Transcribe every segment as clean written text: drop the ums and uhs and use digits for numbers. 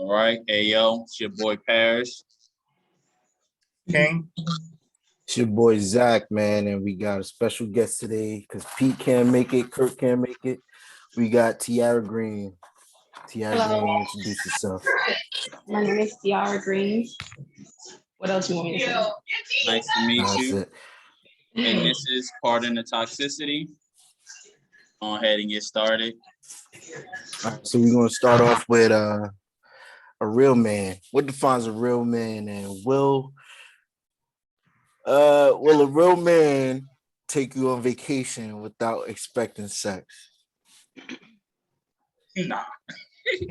All right. Hey, yo, it's your boy Parrish. King. It's your boy Zach, man, and we got a special guest today because Pete can't make it, Kurt can't make it. We got Tiara Green. Tiara Hello. Green, introduce yourself. My name is Tiara Green. What else you want me to say? Nice to meet That's you. it. And this is Pardon the Toxicity. Go ahead and get started. All right, so we're gonna start off with a real man. What defines a real man, and will a real man take you on vacation without expecting sex? Nah.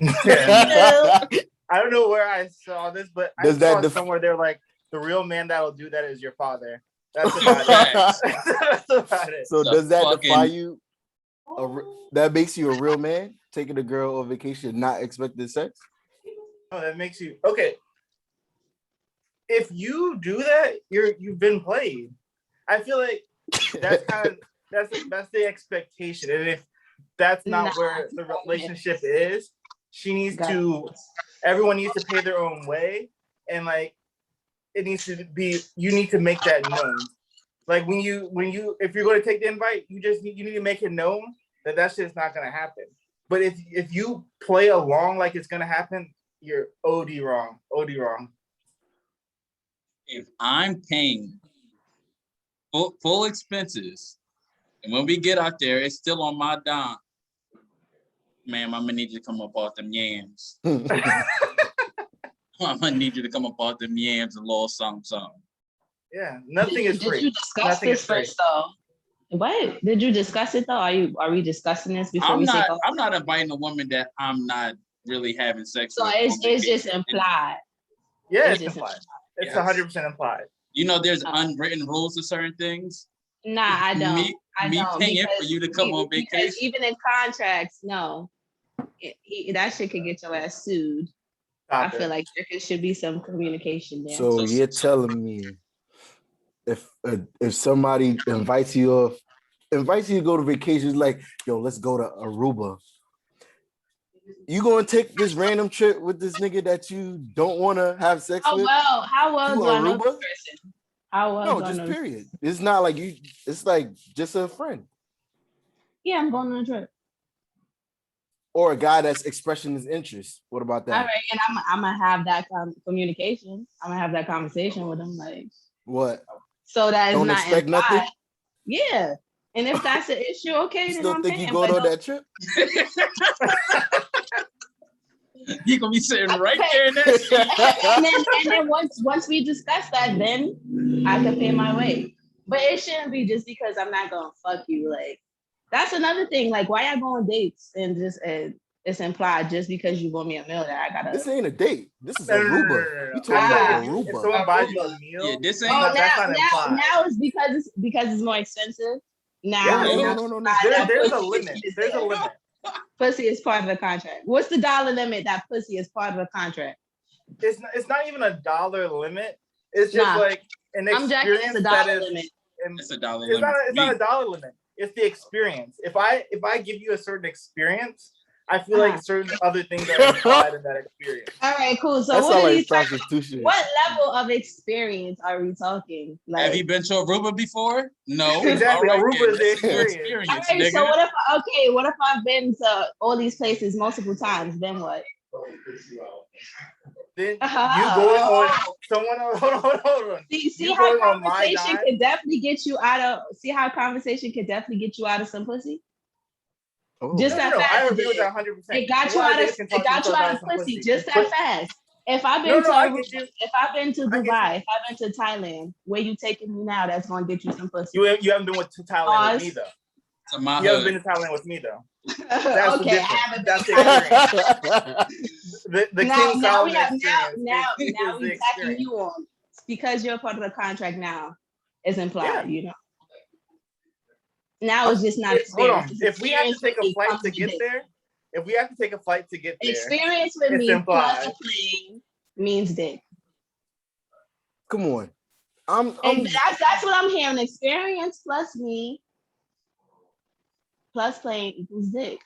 I don't know where I saw this, but I Does saw that somewhere they're like, the real man that'll do that is your father. That's about it. That's about it. So The does that fucking- define you? That makes you a real man, taking a girl on vacation, not expecting sex? Oh, that makes you okay. If you do that, you've been played. I feel like that's kind of that's the expectation, and if that's not where the relationship is, she needs to. Everyone needs to pay their own way, and like it needs to be. You need to make that known. Like when you if you're going to take the invite, you need to make it known that shit's not going to happen. But if you play along like it's going to happen, you're OD wrong. OD wrong. If I'm paying full expenses, and when we get out there, it's still on my dime, ma'am, I'm gonna need you to come up off them yams. I'm gonna need you to come up off them yams a little something. Yeah, nothing is free. Did you discuss Nothing this is free. first, though? What did you discuss it though? Are we discussing this before I'm we not. take off? I'm not inviting a woman that I'm not really having sex So with. it's just implied. Yeah, It's it's just implied. It's Yes. 100% implied. You know, there's unwritten rules to certain things. Nah, I don't. Me paying for you to come on vacation. Because even in contracts, no, that shit could get your ass sued. Stop I feel like there should be some communication there. So you're telling me if somebody invites you to go to vacation, like, yo, let's go to Aruba. You gonna take this random trip with this nigga that you don't want to have sex with? How well to do I know Aruba? this person? How well No, do I just know this period. It's not like you. It's like just a friend Yeah, I'm going on a trip. or a guy that's expressing his interest. What about All that? right, and I'm gonna have that communication. I'm gonna have that conversation with him, like, What? so that it's Don't not expect implied. nothing. Yeah, and if that's an issue, okay, You then still I'm think paying. you going but on that trip? You gonna be sitting right Okay. there in that seat. and then once we discuss that, then I can pay my way. But it shouldn't be just because I'm not gonna fuck you. Like that's another thing. Like why y'all go on dates and just it's implied just because you bought me a meal that I gotta. This ain't a date. This is No, Aruba. no. You talking I feel like about if Aruba? someone buys you a meal, Yeah, this ain't. Oh, that's not implied. now it's because it's more expensive. Now, Yeah, no. There's a limit. There's a limit. Pussy is part of the contract. What's the dollar limit that pussy is part of the contract? It's not even a dollar limit. It's just like an I'm jacking experience it's a that dollar is. limit. It's a dollar It's limit. not a dollar limit. It's the experience. If I give you a certain experience, I feel like certain other things are implied in that experience. All right, cool. So That's what not are like these prostitution. what level of experience are we talking? Like, Have you been to Aruba before? No. Exactly. All right, Aruba then. is the This your experience. all right, nigga. so what if I've been to all these places multiple times? Then what? Then you going on someone else. Hold on. See You how going on my conversation dime? could definitely get you out of. See how conversation could definitely get you out of some pussy. Oh. Just No, that no, fast. I agree with that 100%. It got you out of. It got you out of pussy. Just that fast. If I've been if I've been to Dubai, if I've been to Thailand, where you taking me now? That's gonna get you some pussy. You haven't been to Thailand with me though. To my You haven't hood. been to Thailand with me though. That's the Okay, I difference. haven't That's been. the experience. The Now King we Solomon have experience now is we the tacking experience. you on because you're part of the contract now. It's implied, Yeah. you know. Now it's just not Hold on. experience. If we have to take a flight to get there, there, experience with it's me implied. plus a plane means dick. Come on. I'm And that's what I'm hearing. Experience plus me plus plane equals dick.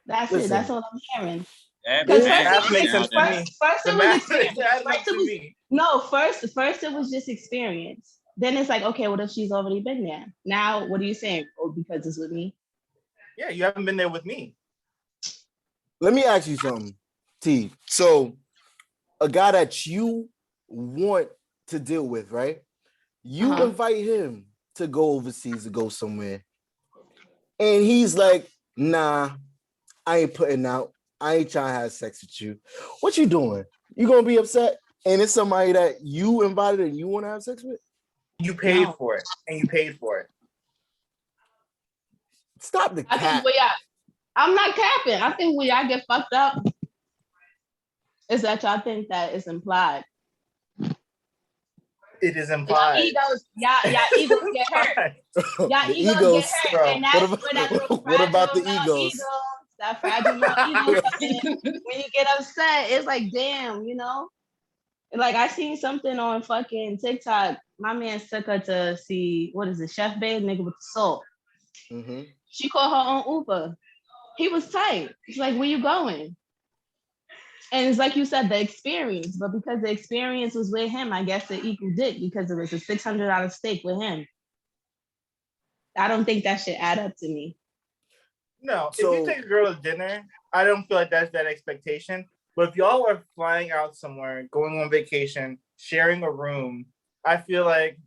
That's Listen. it. That's what I'm hearing. That Because Yeah. That makes sense to me. first The it was math experience. that First makes it to was me. no. First it was just experience. Then it's like, okay, what if she's already been there? Now, what are you saying? Oh, because it's with me. Yeah, you haven't been there with me. Let me ask you something, T. So, a guy that you want to deal with, right? You Uh-huh. invite him to go overseas to go somewhere, and he's like, "Nah, I ain't putting out. I ain't trying to have sex with you. What you doing? You gonna be upset?" And it's somebody that you invited and you want to have sex with. You paid No. for it, and you paid for it. Stop the I think cat. where y'all, I'm not capping. I think when y'all get fucked up, is that y'all think that it's implied. It is Y'all implied. egos get hurt. Y'all The egos get egos. hurt, Bro, and that's where that little What about the fragile male egos? ego, that fragile male ego comes in. When you get upset, it's like, damn, you know. Like I seen something on fucking TikTok. My man took her to see what is it, Chef Babe, nigga with the soul. Mm-hmm. She called her own Uber. He was tight. She's like, where you going? And it's like you said, the experience. But because the experience was with him, I guess it equaled dick because it was a $600 steak with him. I don't think that should add up to me. No, So- if you take a girl to dinner, I don't feel like that's that expectation. But if y'all are flying out somewhere, going on vacation, sharing a room, I feel like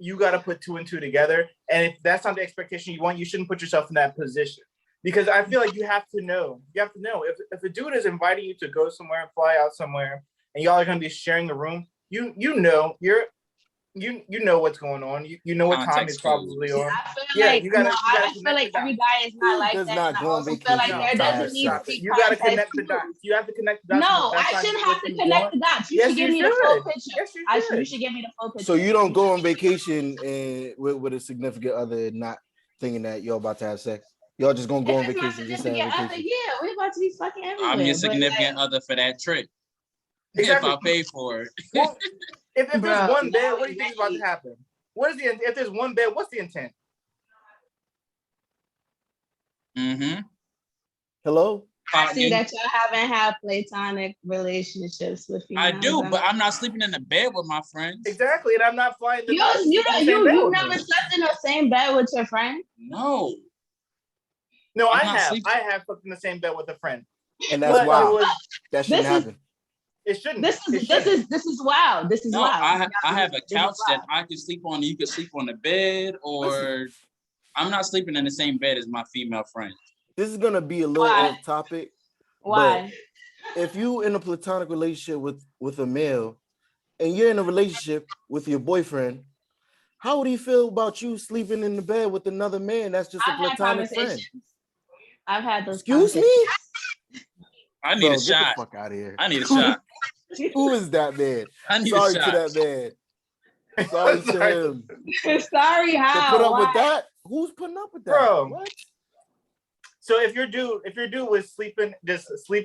you got to put two and two together. And if that's not the expectation you want, you shouldn't put yourself in that position. Because I feel like you have to know. You have to know if a dude is inviting you to go somewhere and fly out somewhere, and y'all are going to be sharing a room, you know what's going on. You know what time Context it's probably clues. on. I feel Yeah, like you gotta. no, you I gotta don't feel connect like the every dots. guy is not Who like does that. not And I go on also feel like vacation there to have doesn't need to sex? be You gotta context connect the clues. dots. You have to connect the dots. No, That's I not shouldn't what have to you connect want. the dots. You Yes, should give you me the full should. picture. Yes, you You should. should give me the full picture. So you don't go on vacation and with a significant other, not thinking that you're about to have sex. Y'all just gonna go on If it's my vacation just to have significant other, vacation. yeah, we're about to be fucking everywhere. I'm your but, significant other for that trip. Exactly. If I pay for it. Well, if there's Bro, one bed, now what do you think is about to happen? What is the if there's one bed? What's the intent? Mm-hmm. Hello? I see that y'all haven't had platonic relationships with females. I do, but I'm not sleeping in the bed with my friends. Exactly, and I'm not flying the You dots. you in the same bed you with never me. slept in the same bed with your friend. No. No, I'm I not have. sleeping. I have slept in the same bed with a friend. And that's But wild. it was. That shouldn't This is- happen. It shouldn't. This It is shouldn't. this is wild. This is No, wild. I have a This is couch that wild. I can sleep on. You can sleep on the bed, or I'm not sleeping in the same bed as my female friend. This is gonna be a little Why? off topic. Why? If you in a platonic relationship with a male and you're in a relationship with your boyfriend, how would he feel about you sleeping in the bed with another man that's just a I've had platonic friend? conversations. I've had those. Excuse me? I need Bro, a get shot. the fuck out of here. I need a shot. Who is that man? I need Sorry a to shot. that man. Sorry to him. Sorry, To how? put up Why? with that? Who's putting up with that? Bro. What? So if your dude was sleeping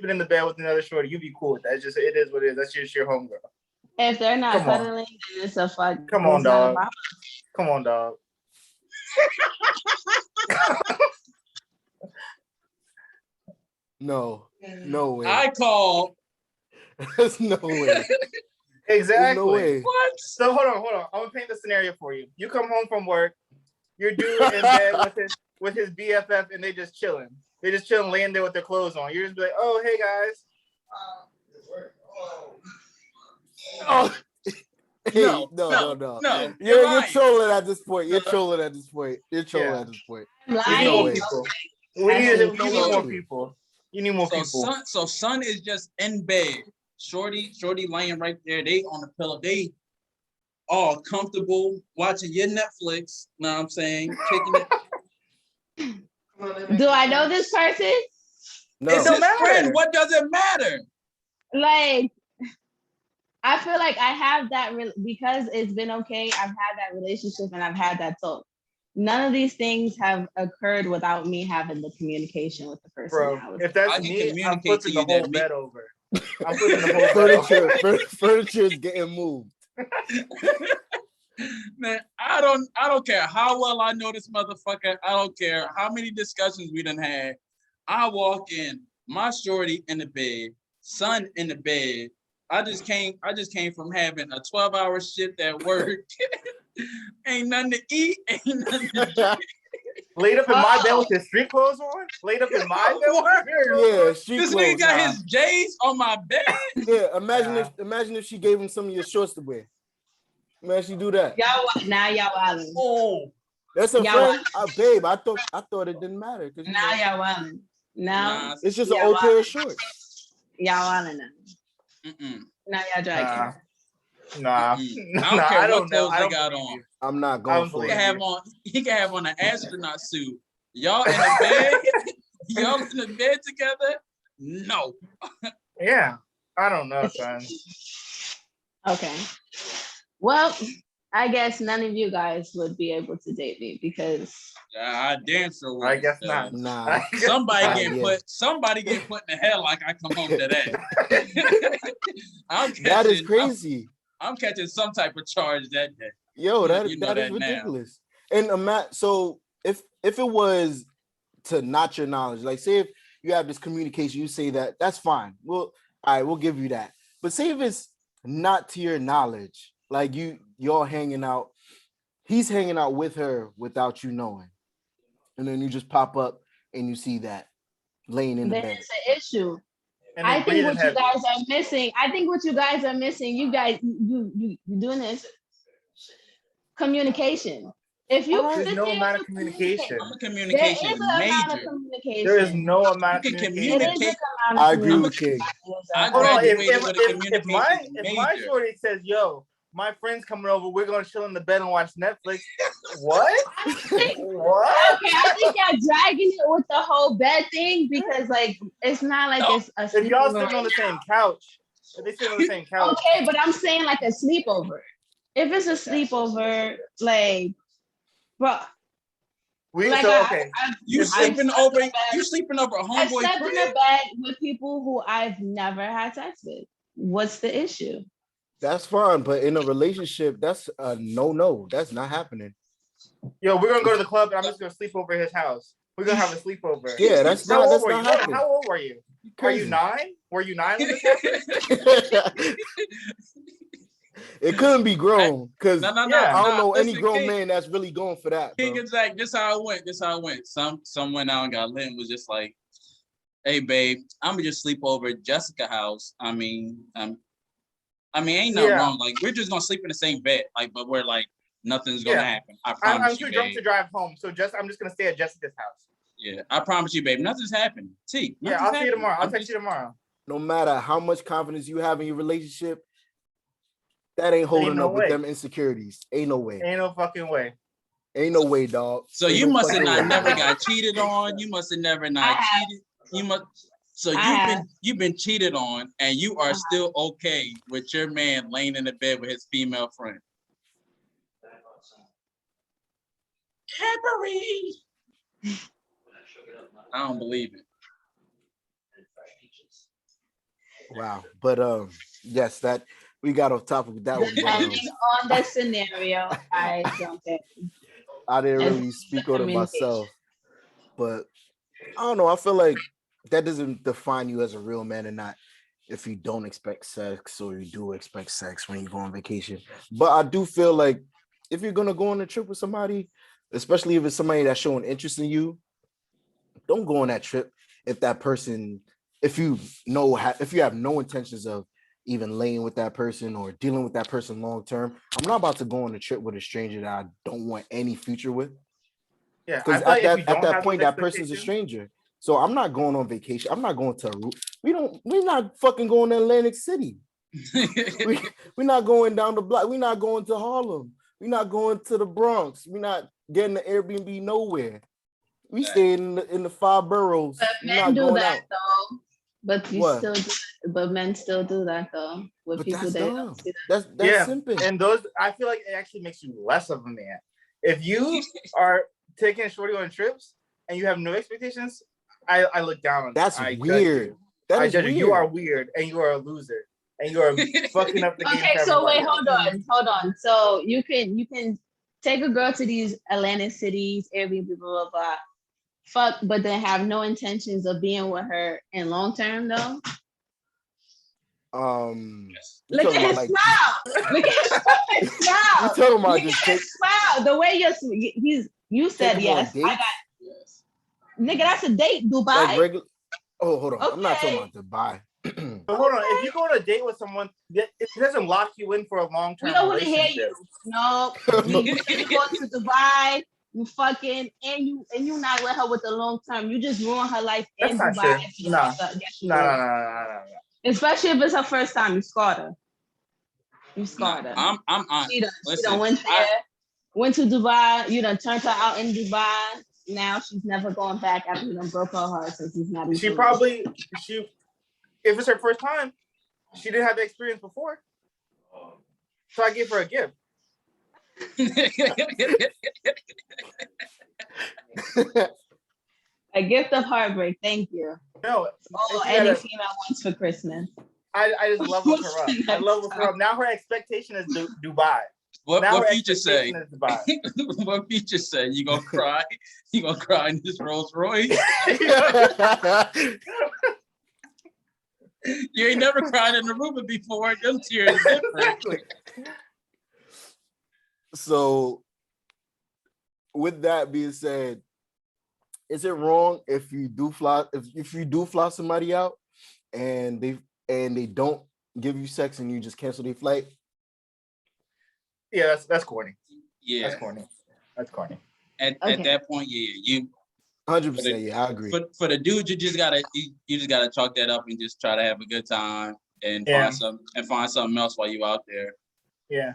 in the bed with another shorty, you'd be cool with that. It's just it is what it is. That's just your homegirl. If they're not Come on. cuddling, then it's a fuck. Come on, it's not a dog. problem. Come on, dog. No. No way. I call. There's no way. Exactly. There's no way. What? So hold on. I'm gonna paint the scenario for you. You come home from work, your dude in bed with his BFF, and they just chilling. They just chilling, laying there with their clothes on. You're just be like, oh, hey guys. Oh. Hey, No. You're lying. trolling at this point. You're No. trolling at this point. You're trolling Yeah. at this point. I'm We There's need no more way. lying. people. Okay. We That's need insane. more people. You need more people. Son is just in bed. Shorty laying right there. They on the pillow. They all comfortable watching your Netflix. Know what I'm saying? Kicking it. Do I know this person? No. It's don't his matter. friend. What does it matter? Like, I feel like I have that because it's been okay. I've had that relationship and I've had that talk. None of these things have occurred without me having the communication with the person. Bro, I was if that's I can me, I'm communicate flipping to the you that whole me- bed over. I'm flipping the whole bed over. Furniture is getting moved. Man, I don't care how well I know this motherfucker. I don't care how many discussions we done had. I walk in, my shorty in the bed, son in the bed. I just came from having a 12-hour shift at work. Ain't nothing to eat, ain't nothing to drink. Laid up in my bed with his street clothes on? Laid up in my bed with his street clothes on? Yeah, street This clothes. nigga got his J's on my bed. Yeah, imagine if she gave him some of your shorts to wear. Imagine she do that. Y'all wildin'. Oh, That's a Y'all friend. Babe, I thought it didn't matter. Now y'all wildin'. Now It's just an y'all old pair wildin'. of shorts. Y'all wildin' now. Mm-mm. Now y'all dragging. Nah. I don't care what clothes they got on. I'm not going for He it. can have on an astronaut suit. Y'all in the bed? Y'all in the bed together? No. Yeah. I don't know, son. Okay. Well, I guess none of you guys would be able to date me because I damn sure would. I guess not. Nah. Somebody Yeah. get put in the hell like I come home to that. That is crazy. I'm catching some type of charge that day. Yo, that You know is that now. ridiculous. And so if it was to not your knowledge, like say if you have this communication, you say that's fine. Well, all right, we'll give you that. But say if it's not to your knowledge, like y'all hanging out, he's hanging out with her without you knowing, and then you just pop up and you see that laying in the then bed. it's an issue. And I they think what breathing you heavy. guys are missing. I think what you guys are missing. You guys, you doing this communication. If you There's no amount of communication. I'm a there communication is an amount of major. communication. There is no amount of You can communication. It is communicate. an amount I of agree with communication. King. I Hold on, graduated with a if communication my major. shorty says, "Yo, my friend's coming over, we're gonna chill in the bed and watch Netflix," what? What? Okay, I think you're dragging it with the whole bed thing because, like, it's not like it's a If y'all sleepover sitting on the right same couch, if they sit on the same now. couch, Okay, but I'm saying like a sleepover. If it's a sleepover, like, bro, like okay. You If sleeping slept over? in a bed- You sleeping over a I homeboy slept in crib? a bed with people who I've never had sex with. What's the issue? That's fine, but in a relationship, that's a no. That's not happening. Yo, we're gonna go to the club and I'm just gonna sleep over at his house. We're gonna have a sleepover. Yeah, that's How not old were you? happening. How old were you? Are you Crazy. 9? Were you 9 when this happened? It couldn't be grown because No. Yeah. I don't know any Listen, grown King, man that's really going for that, bro. King and Zach, this how it went. Some went out and got lit and was just like, "Hey, babe, I'm gonna just sleep over at Jessica's house. I mean, ain't nothing wrong. Like, we're just gonna sleep in the same bed. Like, but we're like, nothing's gonna happen. I promise I'm you, too drunk babe. to drive home, so I'm just gonna stay at Jessica's house. Yeah, I promise you, babe. Nothing's happening. Yeah, I'll see you tomorrow. I'll text you tomorrow. No matter how much confidence you have in your relationship, that ain't holding up with them insecurities. Ain't no way. Ain't no fucking way. Ain't no way, dog. So Ain't you no must have fucking not way. never got cheated on. You must have never not cheated. You must. So you've been cheated on, and you are still okay with your man laying in the bed with his female friend. Cadbury. I don't believe it. Wow, but yes, that we got off topic with that one. Depending on the scenario, I don't think. I didn't really speak on it myself, but I don't know. I feel like that doesn't define you as a real man or not if you don't expect sex or you do expect sex when you go on vacation. But I do feel like if you're gonna go on a trip with somebody, especially if it's somebody that's showing interest in you, don't go on that trip if that person, if you have no intentions of even laying with that person or dealing with that person long term. I'm not about to go on a trip with a stranger that I don't want any future with. Yeah, because at that point, that person's a stranger. So I'm not going on vacation. I'm not going to we're not fucking going to Atlantic City. We're not going down the block. We're not going to Harlem. We're not going to the Bronx. We're not getting an Airbnb nowhere. We stay in the 5 boroughs. But men do that though. But but men still do that though. With people they don't see that. That's simping. And those, I feel like it actually makes you less of a man. If you are taking a shorty on trips and you have no expectations, I look down on that's you. Weird. That is weird. You are weird and you are a loser and you are fucking up the game. Okay, so wait, hold on. So you can take a girl to these Atlantic cities, Airbnb, blah blah blah. fuck, but then have no intentions of being with her in long term though? You Look talking at about his like smile. Look at his fucking smile. you talking about Look just at his smile. The way you said take him on yes. I dates? got nigga. That's a date, Dubai. Like regular. Oh, hold on. I'm not talking Okay. about Dubai. But hold on, if you go on a date with someone, it doesn't lock you in for a We long-term don't want to hear relationship. you. No, you said you go to Dubai, you fucking, and you not with her with the long term. You just ruin her life That's in not Dubai. true. Nah. Yes, you No. do. Especially if it's her first time, you scarred her. You scarred her. I'm honest. She Listen, done went there, went to Dubai. You done turned her out in Dubai. Now she's never going back after you done broke her heart since he's not even. If it's her first time, she didn't have the experience before. So I gave her a gift. A gift of heartbreak. Thank you. No. Oh, any female wants for Christmas. I just leveled her up. I leveled her up. Now her expectation is Dubai. What Future say? What Future say? You gonna cry? You gonna cry in this Rolls Royce? You ain't never cried in Aruba before. Them tears different. So, with that being said, is it wrong if you do fly somebody out and they don't give you sex and you just cancel their flight? Yeah, that's corny. Yeah, that's corny. At that point, yeah, you 100%. Yeah, I agree. For the dude, you just gotta chalk that up and just try to have a good time and find something else while you out there. Yeah.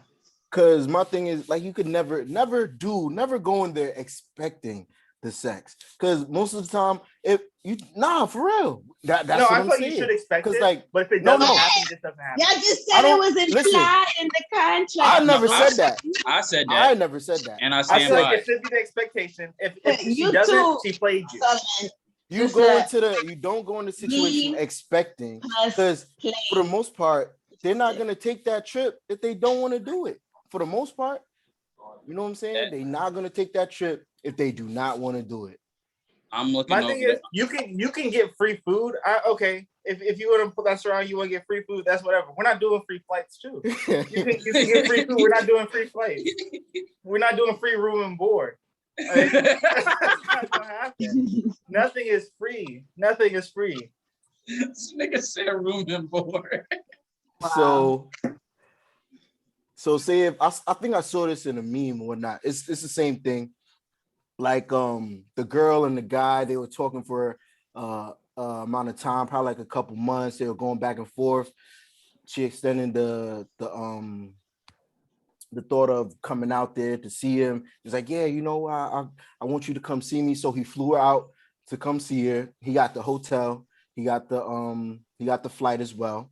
Cause my thing is like you could never go in there expecting the sex. Cause most of the time, for real. That's no, what I I'm thought saying. you should expect it. Like, but if it doesn't happen, it just doesn't happen. Y'all just said it was implied in the contract. I never said that. I said that. I never said that. And I feel like it should be the expectation. If she doesn't, she played you. You don't go into the situation expecting, because for the most part, they're not gonna take that trip if they don't want to do it. For the most part, you know what I'm saying? They're not gonna take that trip if they do not want to do it. I'm looking. My thing is, you can get free food. Okay, if you want to put that around, you want to get free food. That's whatever. We're not doing free flights too. You can get free food. We're not doing free flights. We're not doing free room and board. That's not gonna happen. Nothing is free. Nothing is free. This nigga said room and board. Wow. So say if I think I saw this in a meme or whatnot. It's the same thing. Like the girl and the guy, they were talking for amount of time, probably like a couple months. They were going back and forth. She extended the thought of coming out there to see him. He's like, yeah, I want you to come see me. So he flew out to come see her. He got the hotel. He got the flight as well.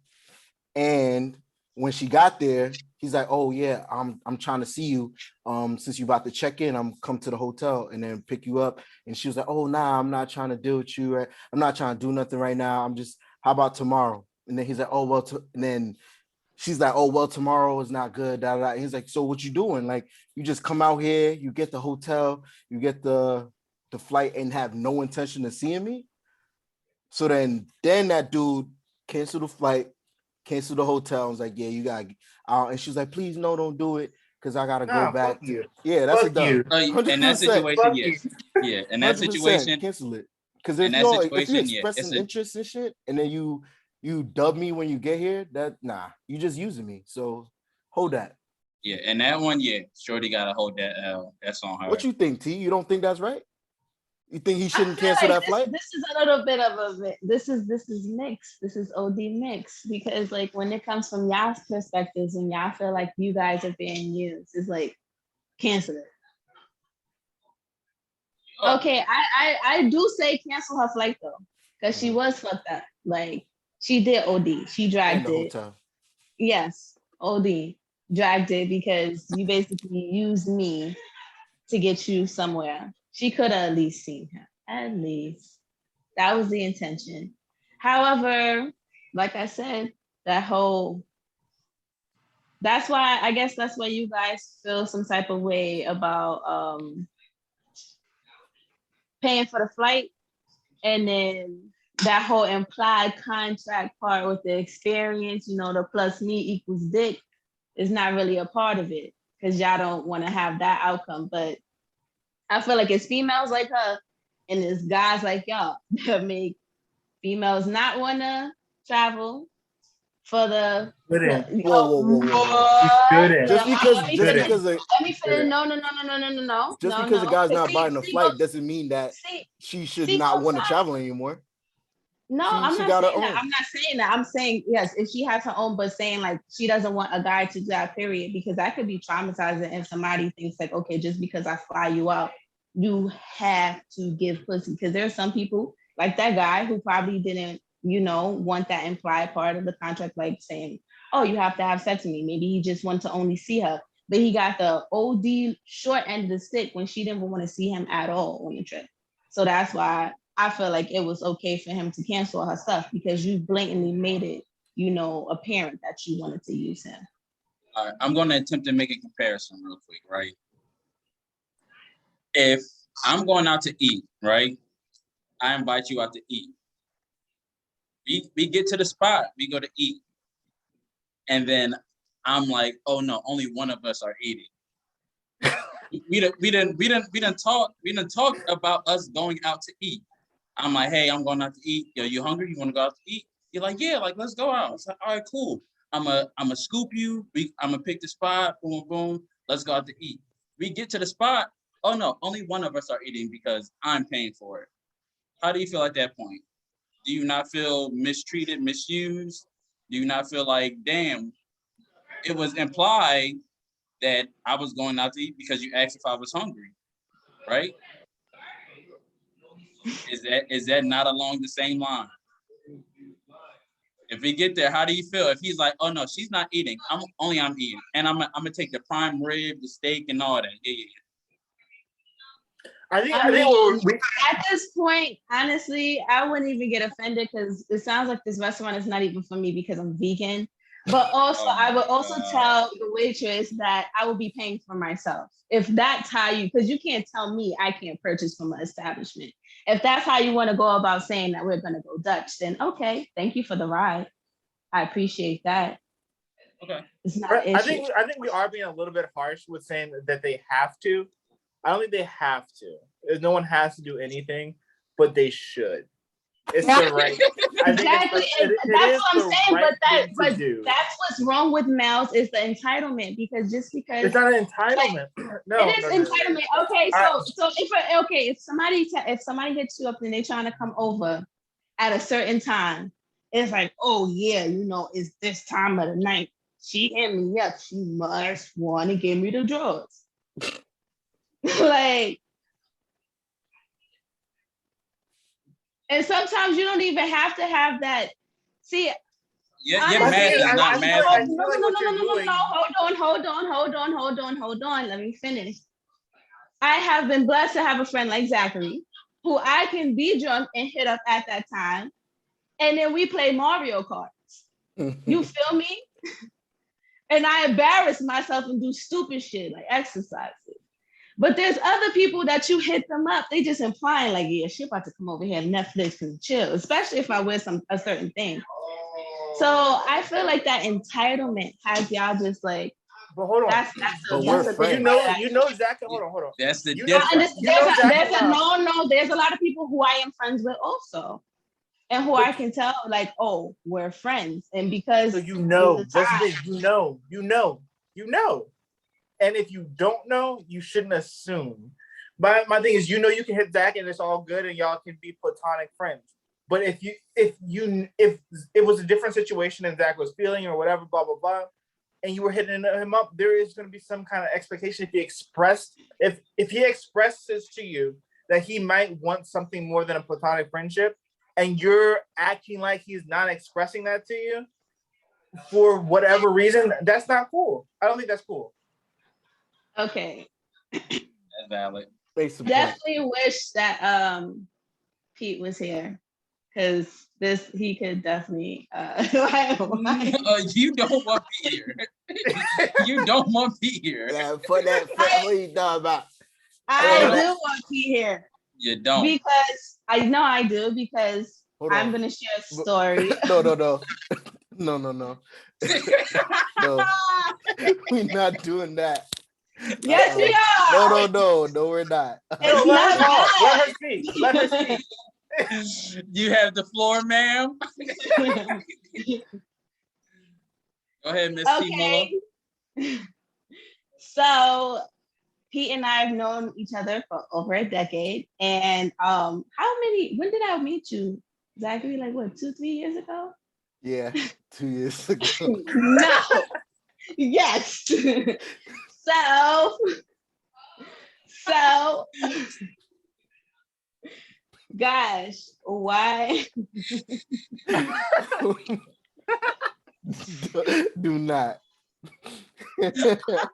And when she got there, he's like, oh yeah, I'm trying to see you. Since you about to check in, I'm come to the hotel and then pick you up. And she was like, oh nah, I'm not trying to deal with you. I'm not trying to do nothing right now. How about tomorrow? And then he's like, oh well, and then she's like, oh well, tomorrow is not good. He's like, so what you doing? Like, you just come out here, you get the hotel, you get the flight, and have no intention of seeing me. So then that dude canceled the flight, canceled the hotel. I was like, yeah, you got. And she was like, please, no, don't do it, because I gotta go back. Yeah, that's a done. In that situation, yes. Yeah, in that situation, cancel it. Because if you expressing interest and shit, and then you dub me when you get here, you just using me. So hold that. Yeah, and that one, yeah, Shorty gotta hold that L. That's on her. What you think, T? You don't think that's right? You think he shouldn't cancel that flight? This is a little bit of this is mixed. This is OD mixed, because like when it comes from y'all's perspectives and y'all feel like you guys are being used, it's like cancel it. Oh. Okay, I do say cancel her flight though, because she was fucked up. Like she did OD. She dragged it. Hotel. Yes, OD dragged it because you basically used me to get you somewhere. She could have at least seen him. At least. That was the intention. However, like I said, that's why I guess that's why you guys feel some type of way about paying for the flight, and then that whole implied contract part with the experience, you know, the plus me equals dick, is not really a part of it because y'all don't want to have that outcome. But I feel like it's females like her and it's guys like y'all that make females not want to travel for the. Shouldn't. What? Just because Let me finish. No. just because a guy's not See, buying a see, flight doesn't mean that see, she should see, not both want to sides. travel anymore. No, She I'm not got her saying that. own. I'm not saying that. I'm saying yes, if she has her own, but saying like she doesn't want a guy to do that, period, because that could be traumatizing if somebody thinks like, okay, just because I fly you out, you have to give pussy. Because there's some people like that guy who probably didn't, you know, want that implied part of the contract, like saying, oh, you have to have sex with me. Maybe he just wanted to only see her, but he got the OD short end of the stick when she didn't want to see him at all on the trip. So that's why I feel like it was okay for him to cancel her stuff because you blatantly made it, you know, apparent that you wanted to use him. All right, I'm going to attempt to make a comparison real quick, right? If I'm going out to eat, right? I invite you out to eat. We get to the spot, we go to eat. And then I'm like, oh no, only one of us are eating. We didn't talk about us going out to eat. I'm like, hey, I'm going out to eat. Yo, you hungry? You want to go out to eat? You're like, yeah, like let's go out. It's like, all right, cool. I'm a scoop you. I'm gonna pick the spot. Boom, boom. Let's go out to eat. We get to the spot. Oh no, only one of us are eating because I'm paying for it. How do you feel at that point? Do you not feel mistreated, misused? Do you not feel like, damn, it was implied that I was going out to eat because you asked if I was hungry, right? Is that not along the same line? If we get there, how do you feel? If he's like, oh no, she's not eating. I'm eating, and I'm gonna take the prime rib, the steak, and all that. Yeah. I think at this point, honestly, I wouldn't even get offended because it sounds like this restaurant is not even for me because I'm vegan. But also, I would also tell the waitress that I will be paying for myself. If that's how you, because you can't tell me I can't purchase from an establishment. If that's how you want to go about saying that we're going to go Dutch, then okay, thank you for the ride. I appreciate that. Okay. It's not an issue. I think we are being a little bit harsh with saying that they have to. I don't think they have to. No one has to do anything, but they should. It's the right. Exactly. That's what I'm saying. But do. That's what's wrong with males is the entitlement because just because it's not an entitlement. No, it is entitlement. No. Okay, so if somebody hits you up and they're trying to come over at a certain time, it's like, oh yeah, you know, it's this time of the night. She hit me up. She must want to give me the drugs. Like, and sometimes you don't even have to have that. See, your math is not math. No. Hold on. Let me finish. I have been blessed to have a friend like Zachary, who I can be drunk and hit up at that time, and then we play Mario Kart. You feel me? And I embarrass myself and do stupid shit like exercises. But there's other people that you hit them up, they just implying like, yeah, she about to come over here and Netflix and chill, especially if I wear a certain thing. So I feel like that entitlement has y'all just like. But hold on. That's you know Zach. Hold on. That's the difference. There's a lot of people who I am friends with also, and who I can tell like, oh, we're friends, and because so you know, you know. And if you don't know, you shouldn't assume. My thing is, you know, you can hit Zach and it's all good and y'all can be platonic friends. But if it was a different situation and Zach was feeling or whatever, blah, blah, blah, and you were hitting him up, there is going to be some kind of expectation if he expresses to you that he might want something more than a platonic friendship and you're acting like he's not expressing that to you for whatever reason, that's not cool. I don't think that's cool. Okay. That's valid. Definitely wish that Pete was here because he could definitely you don't want to be here. You don't want to be here. Yeah, for that what you thought about. I do want Pete here. You don't. Because I know I do, because Hold I'm on. gonna share a story. No. No. No, we're not doing that. Yes, we are. No, we're not. No, It's let her not talk. bad. Let her speak. Let her speak. You have the floor, ma'am. Go ahead, Miss T-Mula. Okay. So Pete and I have known each other for over a decade. And when did I meet you? Zachary, like what, 2-3 years ago? Yeah, 2 years ago. No. Yes. So gosh, why? Do not. That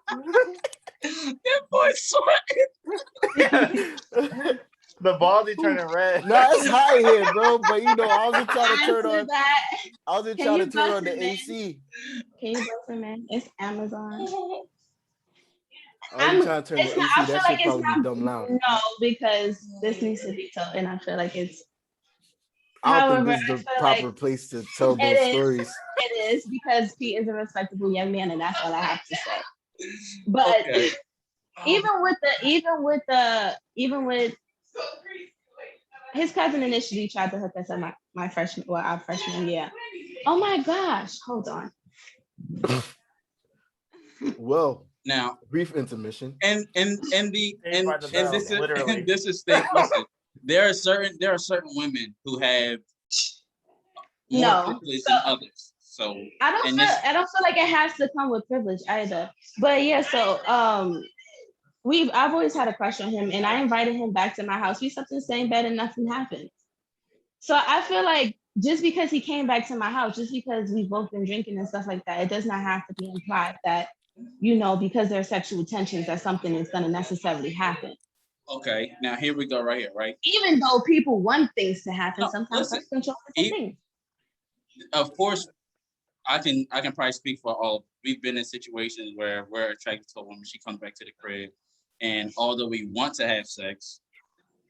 boy sweating. The baldy turning red. No, it's hot here, bro. But I was just trying to turn Answer on. that. I was just Can trying you to turn bust on the it, man? AC. Can you bust it, man? It's Amazon. I was trying to turn the AC. I feel That like shit it's probably be not. dumb loud. No, because this needs to be told, and I feel like it's. I don't think However, this is I the feel proper like place to tell those it is. stories. It is, because Pete is a respectable young man, and that's all I have to say. But Okay. even with his cousin initially tried to hook us up our freshman year. Oh my gosh, hold on. Well, Now, brief intermission. and Saved by the bell, literally. this is state. Listen, there are certain women who have more No, privilege than others. So I don't feel like it has to come with privilege either. But yeah, so I've always had a crush on him, and I invited him back to my house. We slept in the same bed and nothing happened. So I feel like just because he came back to my house, just because we've both been drinking and stuff like that, it does not have to be implied that, because there are sexual tensions, that something is going to necessarily happen. okay, now here we go right here, right? Even though people want things to happen, No, sometimes listen, sex control is a thing. Of course, I can probably speak for all. We've been in situations where we're attracted to a woman. She comes back to the crib, and although we want to have sex,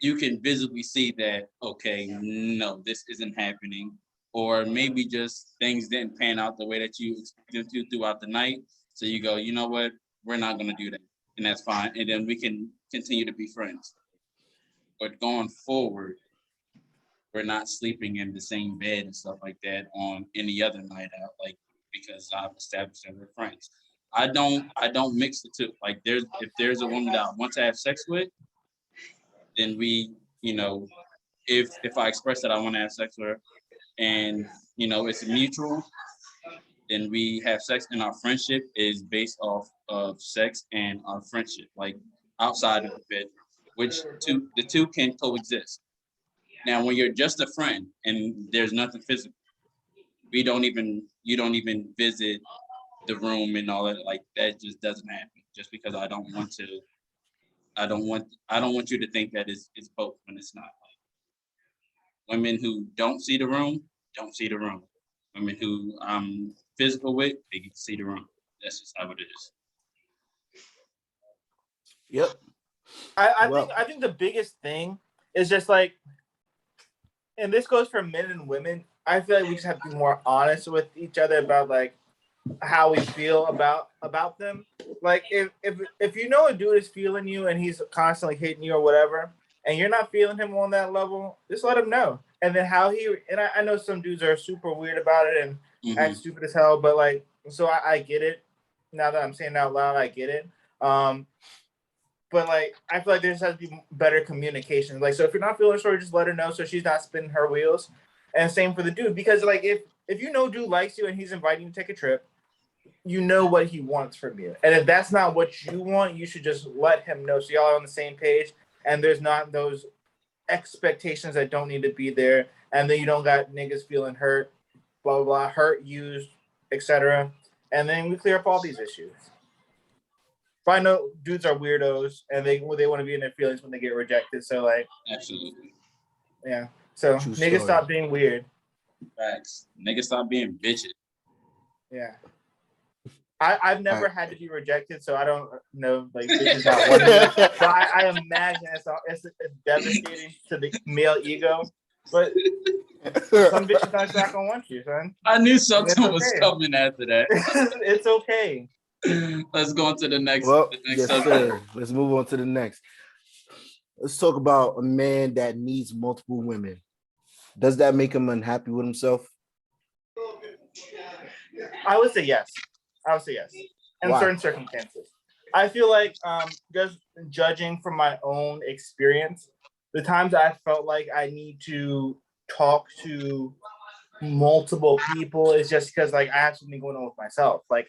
you can visibly see that, okay, no, this isn't happening, or maybe just things didn't pan out the way that you did throughout the night. So you go, you know what, we're not gonna do that, and that's fine, and then we can continue to be friends. But going forward, we're not sleeping in the same bed and stuff like that on any other night out, like, because I've established that we're friends. I don't mix the two. Like, if there's a woman that I want to have sex with, then we, if I express that I want to have sex with her, and it's mutual, then we have sex, and our friendship is based off of sex and our friendship, like outside of the bedroom, which the two can coexist. Now, when you're just a friend and there's nothing physical, you don't even visit the room and all that. Like, that just doesn't happen. Just because I don't want you to think that it's both when it's not. Like, women who don't see the room don't see the room. Women who I'm physical with, they get to see the room. That's just how it is. Yep. I think the biggest thing is just like, and this goes for men and women, I feel like we just have to be more honest with each other about like how we feel about them. Like, if a dude is feeling you and he's constantly hitting you or whatever, and you're not feeling him on that level, just let him know. And then I know some dudes are super weird about it and act stupid as hell, but like, so I get it. Now that I'm saying it out loud, I get it. But like, I feel like there just has to be better communication. Like, so if you're not feeling sure, just let her know so she's not spinning her wheels. And same for the dude, because like, if dude likes you and he's inviting you to take a trip, you know what he wants from you. And if that's not what you want, you should just let him know so y'all are on the same page and there's not those expectations that don't need to be there. And then you don't got niggas feeling hurt, blah, blah, blah, hurt, used, etc. And then we clear up all these issues. But I know dudes are weirdos and they want to be in their feelings when they get rejected. So like, Absolutely. yeah. So True niggas story. stop being weird. Facts. Niggas stop being bitches. Yeah. I've never had to be rejected, so I don't know. Like, this is not one of them. But I imagine it's devastating to the male ego. But some bitches are not gonna want you, son. I knew something okay. was coming after that. It's okay. Let's go on to the next. Well, the next yes, subject. sir. Let's move on to the next. Let's talk about a man that needs multiple women. Does that make him unhappy with himself? I would say yes. In Why? certain circumstances. I feel like just judging from my own experience, the times I felt like I need to talk to multiple people is just because like I have something going on with myself. Like,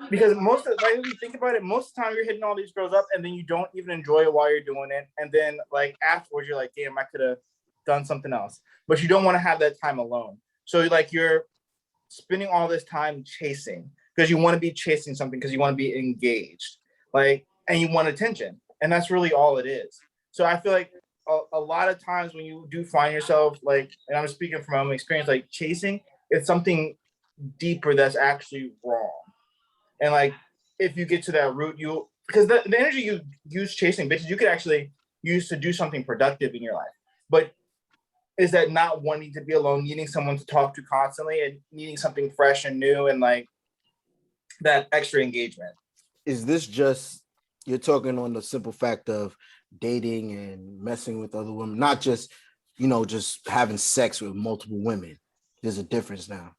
because most of, like, if you think about it, most of the time you're hitting all these girls up and then you don't even enjoy it while you're doing it. And then like afterwards you're like, damn, I could have done something else. But you don't want to have that time alone. So like you're spending all this time chasing because you want to be chasing something because you want to be engaged, like, and you want attention, and that's really all it is. So I feel like a lot of times when you do find yourself like, and I'm speaking from my own experience, like chasing, it's something deeper that's actually wrong. And like if you get to that root, you, because the energy you use chasing bitches, you could actually use to do something productive in your life. But is that not wanting to be alone, needing someone to talk to constantly and needing something fresh and new and like that extra engagement? Is this just, you're talking on the simple fact of dating and messing with other women, not just, just having sex with multiple women? There's a difference now.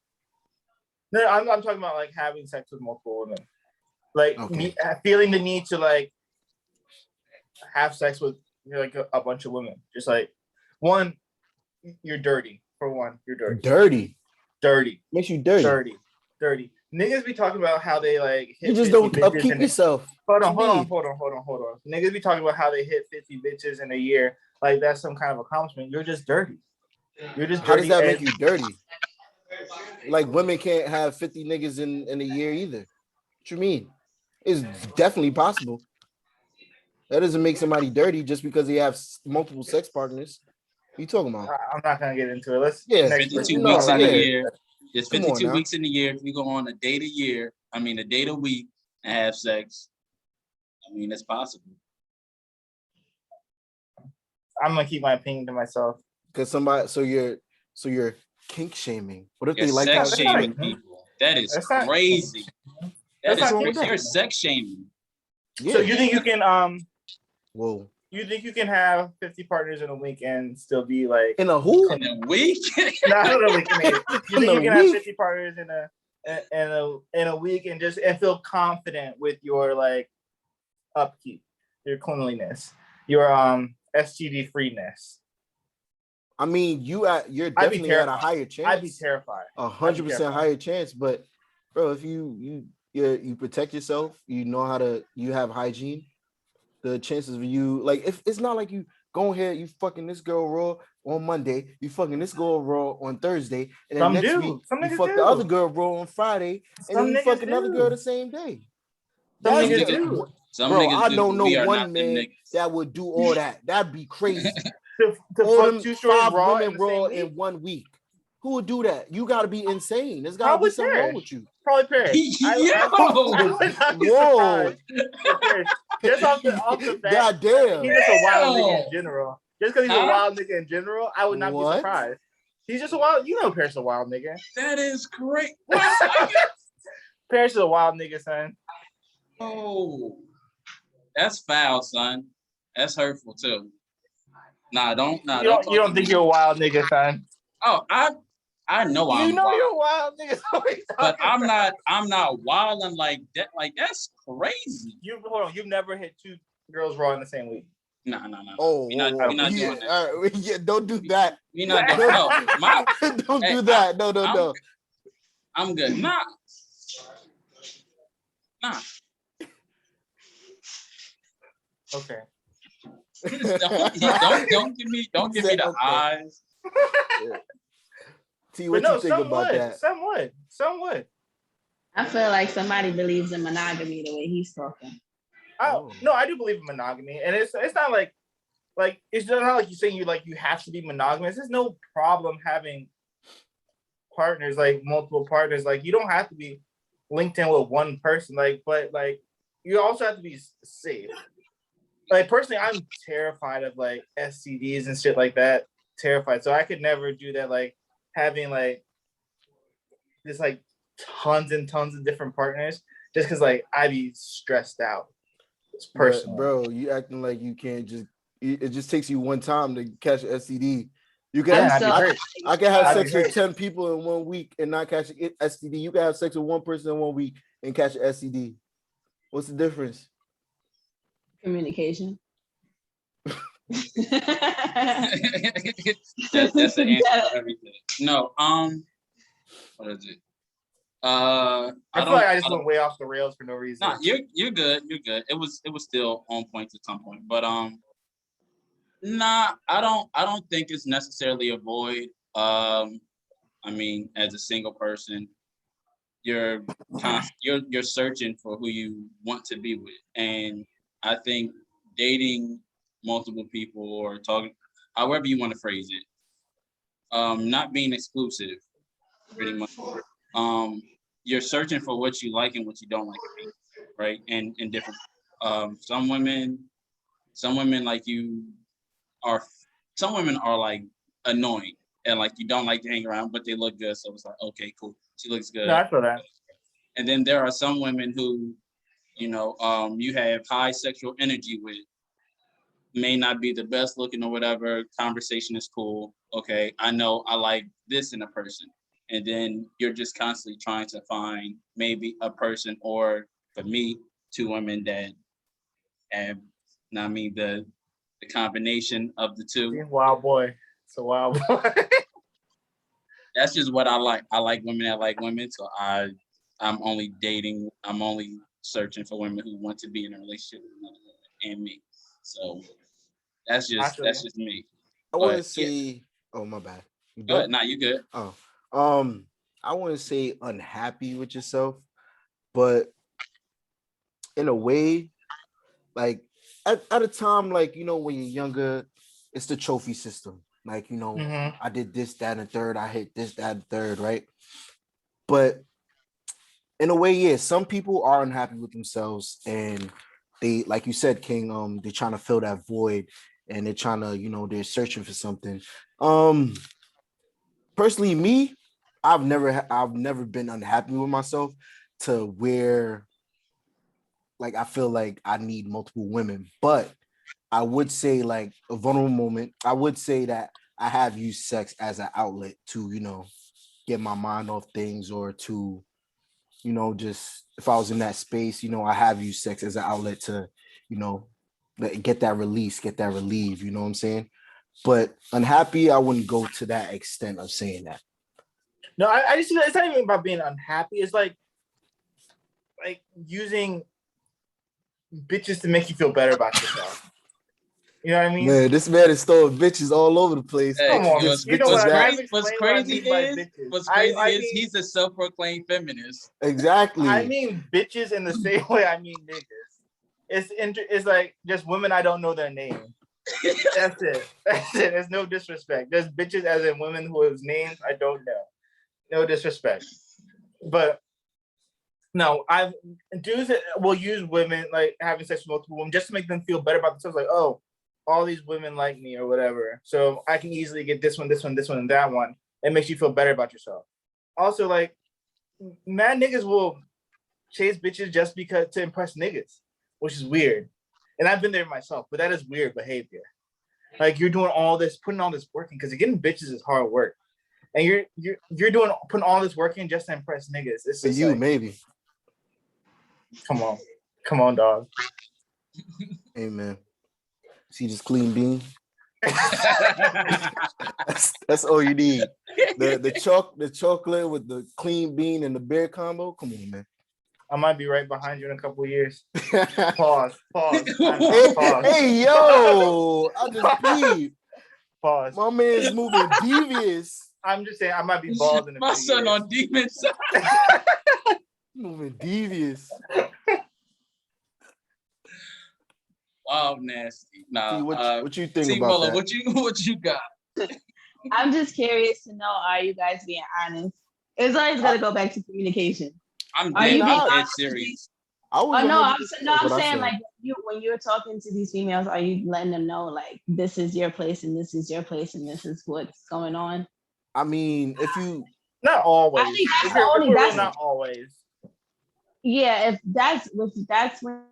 No, I'm talking about like having sex with multiple women. Like feeling the need to like have sex with like a bunch of women. Just like, one, you're dirty. For one, you're dirty. Dirty. Makes you dirty. Dirty. Niggas be talking about how they like hit you just 50 don't upkeep yourself. Hold on. Niggas be talking about how they hit 50 bitches in a year. Like that's some kind of accomplishment. You're just dirty. You're just dirty. How does that make you dirty? Like women can't have 50 niggas in a year either. What you mean? It's definitely possible. That doesn't make somebody dirty just because they have multiple sex partners. What are you talking about? I'm not gonna get into it. Let's 52 weeks in a year. There's 52 weeks in a year. If you go on a date a date a week and have sex, I mean, it's possible. I'm gonna keep my opinion to myself. Because so you're kink shaming. What if you're they like sex shaming people? That is crazy. You're sex shaming. Yeah. So you think you can whoa. You think you can have 50 partners in a week and still be like in a who? In a week? Not in a week. You think you can have 50 partners in a week and feel confident with your like upkeep, your cleanliness, your STD freeness? I mean, you're definitely at a higher chance. I'd be terrified. 100% higher chance. But bro, if you protect yourself, you have hygiene. The chances of you, like, if it's not like you go ahead, you fucking this girl raw on Monday, you fucking this girl raw on Thursday, and then next week you fuck the other girl raw on Friday, and then you fuck another girl the same day. Some niggas do. Bro, I don't know one man that would do all that. That'd be crazy. to fuck 5 women raw in 1 week. Who would do that? You got to be insane. There's got to be something wrong with you. Probably Paris. I would not be surprised. Just off the fact, God damn. He's just a wild nigga in general. Just because he's a wild nigga in general, I would not be surprised. He's just a wild. Paris is a wild nigga. That is great. Paris is a wild nigga, son. Oh, that's foul, son. That's hurtful too. Nah, don't. You don't think you're a wild nigga, son? Oh, I know I'm wild. You're a wild nigga. But I'm not wilding like that. Like, that's crazy. Hold on. You've never hit 2 girls raw in the same week? No. Oh, we're not doing that. Yeah, don't do that. We're not doing that. Don't do that. No. I'm good. Nah. Okay. don't give me the eyes. Yeah. T, what you think about that? Somewhat. I feel like somebody believes in monogamy the way he's talking. No, I do believe in monogamy, and it's not like it's not like you're saying you have to be monogamous. There's no problem having partners, like multiple partners. Like, you don't have to be linked in with one person. Like, but like, you also have to be safe. Like personally, I'm terrified of like STDs and shit like that. Terrified. So I could never do that. Like having like just like tons and tons of different partners, just because like I'd be stressed out. It's personal, bro. You acting like you can't just. It just takes you one time to catch an STD. You can. Yeah, I'd be hurt. I can have I'd sex be with hurt. 10 people in 1 week and not catch an STD. You can have sex with one person in 1 week and catch an STD. What's the difference? Communication. That's the answer for everything. No, what is it? I feel like I just went way off the rails for no reason. Nah, you're good. You're good. It was still on point at some point, but nah, I don't think it's necessarily a void. I mean, as a single person, you're searching for who you want to be with, and I think dating multiple people or talking, however you want to phrase it, not being exclusive, pretty much. You're searching for what you like and what you don't like, right? And different. Some women like you are. Some women are like annoying and like you don't like to hang around, but they look good, so it's like okay, cool. She looks good. No, I feel that. And then there are some women who, you have high sexual energy with, may not be the best looking or whatever. Conversation is cool. Okay, I know I like this in a person. And then you're just constantly trying to find maybe a person, or for me, 2 women that have, I mean, the combination of the 2. Wild boy. It's a wild boy. That's just what I like. I like women that like women. So I'm only searching for women who want to be in a relationship with another woman and me. So that's just me. I want to say, oh my bad. You good? Nah, you good. Oh, I want to say unhappy with yourself, but in a way, like at a time, like when you're younger, it's the trophy system. Like I did this, that, and the third. I hit this, that, and the third, right? But in a way, yeah, some people are unhappy with themselves, and they, like you said, King, they're trying to fill that void, and they're trying to, they're searching for something. Personally, me, I've never been unhappy with myself to where, like, I feel like I need multiple women. But I would say, like, a vulnerable moment, I would say that I have used sex as an outlet to, get my mind off things, or to, just if I was in that space, I have used sex as an outlet to, get that release, get that relief, you know what I'm saying? But unhappy, I wouldn't go to that extent of saying that. No, I just, it's not even about being unhappy. It's like using bitches to make you feel better about yourself. You know what I mean? Man, this man is throwing bitches all over the place. Hey, come on, what's crazy is he's a self-proclaimed feminist. Exactly. I mean bitches in the same way I mean niggas. It's like just women I don't know their name. That's it. There's no disrespect. There's bitches as in women whose names I don't know. No disrespect. But no, dudes will use women, like having sex with multiple women, just to make them feel better about themselves. Like, oh, all these women like me or whatever, so I can easily get this one, and that one. It makes you feel better about yourself. Also, like, mad niggas will chase bitches just because to impress niggas, which is weird. And I've been there myself, but that is weird behavior. Like, you're doing all this, putting all this work in, because getting bitches is hard work, and you're putting all this work in just to impress niggas. It's just like, maybe. Come on, dog. Hey man, see this clean bean? that's all you need. The chocolate with the clean bean and the beer combo. Come on, man. I might be right behind you in a couple of years. Pause. Hey, yo, I just peed. Pause. My man's moving devious. I'm just saying I might be bald in a My son years. on demons. Moving devious. Wow, nasty. Nah. See, what you think T-Mula, about that? what you got? I'm just curious to know, are you guys being honest? It's always gonna go back to communication. I'm Are you being dead honest with serious. I was Oh no, 100% I'm what I saying said. like when you're talking to these females, are you letting them know like this is your place and this is your place and this is what's going on? I mean, if you Not always. I think that's If the you're, if only we're real, that's not always. yeah, if that's when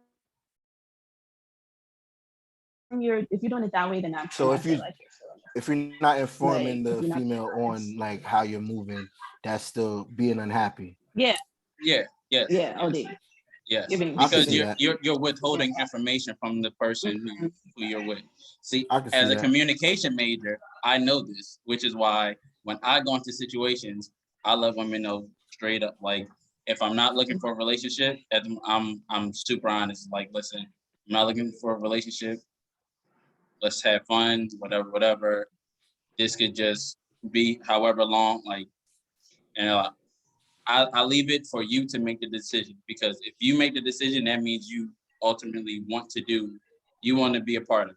if you're doing it that way, then that's when so I if feel you like you're feeling if you're not informing like the if you're not being female honest. on like how you're moving, that's still being unhappy. Yeah, Yeah, yes, yeah, yes, OD. You're yes. being I can Because see stupid. that. you're withholding information from the person who you're with. See, I can see as a that. communication major, I know this, which is why when I go into situations, I let women know straight up. Like, if I'm not looking for a relationship, I'm super honest. Like, listen, I'm not looking for a relationship. Let's have fun, whatever, whatever. This could just be however long. Like, and I leave it for you to make the decision, because if you make the decision, that means you ultimately you want to be a part of it.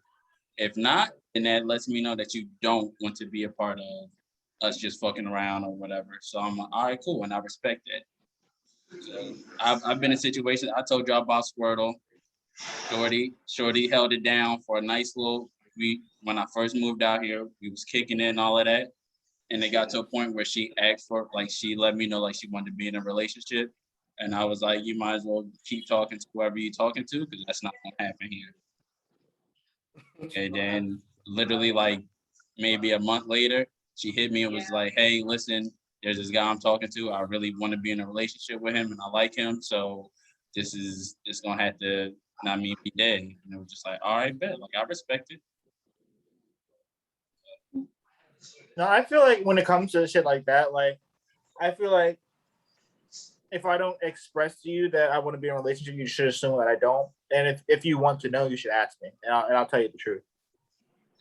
If not, then that lets me know that you don't want to be a part of us just fucking around or whatever. So I'm like, all right, cool, and I respect that. So I've been in situations. I told y'all about Squirtle. Shorty held it down for a nice little week when I first moved out here. We was kicking in and all of that. And it got to a point where she asked for, like, she let me know like she wanted to be in a relationship. And I was like, you might as well keep talking to whoever you're talking to, because that's not gonna happen here. And then literally like maybe a month later, she hit me and was like, hey, listen, there's this guy I'm talking to. I really want to be in a relationship with him and I like him. So this gonna have to not mean be dead. And it was just like, all right, bet. Like, I respect it. No, I feel like when it comes to shit like that, like I feel like if I don't express to you that I want to be in a relationship, you should assume that I don't. And if you want to know, you should ask me, and I'll tell you the truth.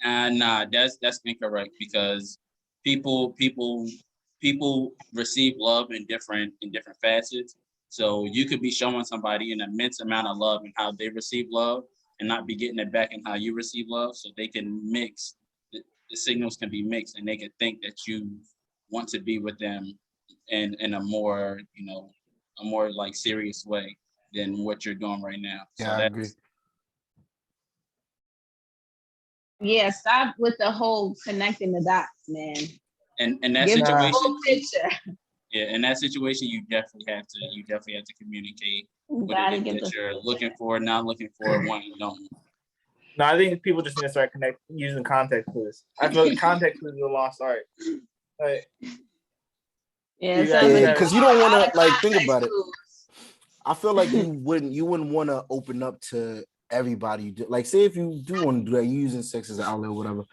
Nah, that's incorrect, because people people people receive love in different facets. So you could be showing somebody an immense amount of love and how they receive love, and not be getting it back in how you receive love. So they can mix the signals can be mixed, and they can think that you want to be with them in a more a more like serious way than what you're doing right now. So Yeah, I agree. Yeah, stop with the whole connecting the dots, man. in that Give the situation, full picture. yeah, in that situation, you definitely have to communicate You what it gotta is give that the you're full looking picture. for, not looking for, want and don't. No, I think people just need to start using context clues. I feel like context clues is a lost art. Like, Yeah, you so guys Yeah, but because gotta. you don't want out to of like think context about it. clues. I feel like you wouldn't want to open up to everybody. You do. Like, say if you do want to do that, you using sex as an outlet or whatever.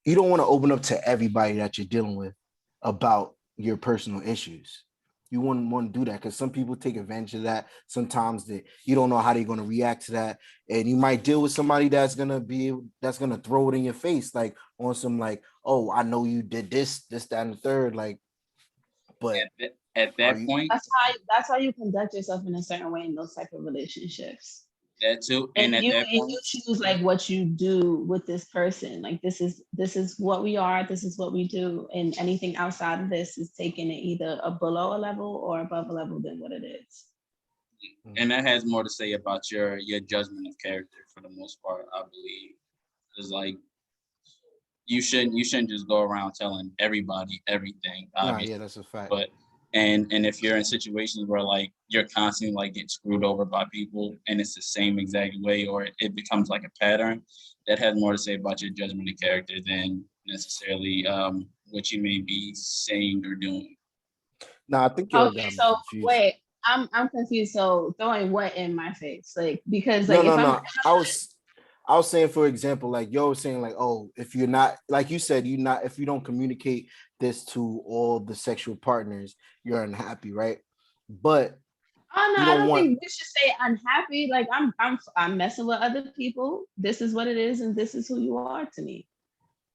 You don't want to open up to everybody that you're dealing with about your personal issues. You wouldn't want to do that because some people take advantage of that. Sometimes you don't know how they're going to react to that, and you might deal with somebody that's gonna throw it in your face, like on some like, oh, I know you did this, that, and the third. Like, but At are that you? point, That's how you conduct yourself in a certain way in those type of relationships. that too, And and at that you point, choose like what you do with this person. Like this is what we are, this is what we do. And anything outside of this is taken at either below a level or above a level than what it is. and that has more to say about your judgment of character for the most part. I believe is like you shouldn't just go around telling everybody everything, Nah, obviously. yeah, that's a fact. But and if you're in situations where like you're constantly like getting screwed over by people and it's the same exact way, or it becomes like a pattern, that has more to say about your judgment of character than necessarily what you may be saying or doing. Nah, I think y'all Okay, got me so confused. wait, I'm confused. So throwing what in my face? Like because No, like if no, I'm no. I was saying, for example, like yo was saying, like, oh, if you're not, like you said, if you don't communicate this to all the sexual partners, you're unhappy, right? But oh no, you I don't don't want. think we should say unhappy. Like I'm messing with other people. This is what it is, and this is who you are to me.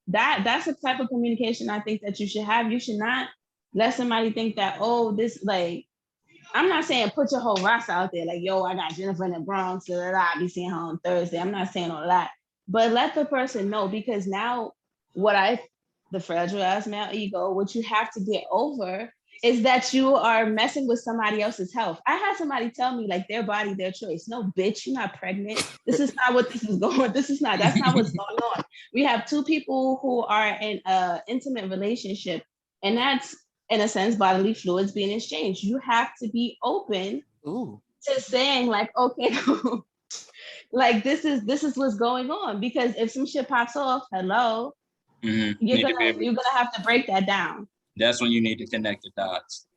That's the type of communication I think that you should have. You should not let somebody think that, oh, this like I'm not saying put your whole roster out there, like, yo, I got Jennifer in the Bronx, I'll be seeing her on Thursday. I'm not saying all that. But let the person know, because now the fragile ass male ego, what you have to get over is that you are messing with somebody else's health. I had somebody tell me like their body, their choice. No, bitch, you're not pregnant. This is not what this is going. That's not what's going on. We have two people who are in an intimate relationship, and that's in a sense bodily fluids being exchanged. You have to be open to saying like, okay, like this is what's going on. Because if some shit pops off, hello, you're gonna have to break that down. That's when you need to connect the dots.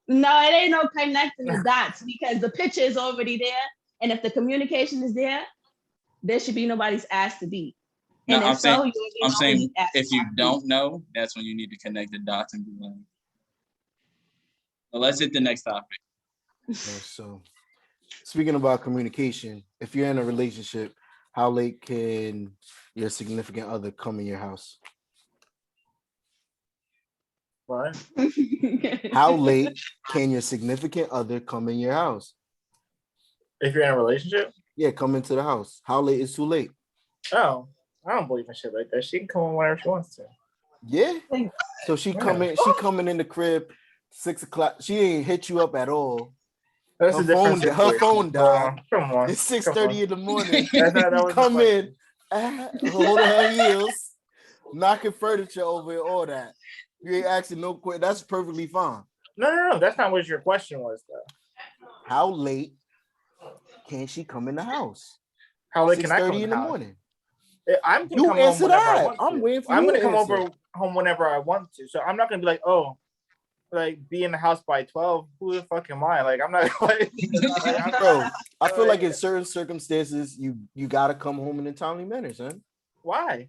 No, it ain't no connecting the dots because the picture is already there. And if the communication is there, there should be nobody's ass to beat. No, And I'm saying if you don't know, that's when you need to connect the dots and be like, well, let's hit the next topic. So, speaking about communication, if you're in a relationship, how late can your significant other come in your house? What? How late can your significant other come in your house? If you're in a relationship? Yeah, come into the house. How late is too late? Oh, I don't believe in shit like that. She can come in whenever she wants to. Yeah. So she coming in the crib 6 o'clock. She ain't hit you up at all. That's Her phone died. Come on. It's 6:30 in the morning. That Come in, holding her heels, knocking furniture over and all that. You ain't asking no question. That's perfectly fine. No. That's not what your question was, though. How late can she come in the house? How late can I come in the morning? I'm gonna come home whenever I want to. I'm waiting for you. I'm gonna come home whenever I want to. So I'm not gonna be like, oh, like be in the house by 12. Who the fuck am I? Like I'm not. Bro, I feel like in certain circumstances, you gotta come home in a timely manner, son. Why?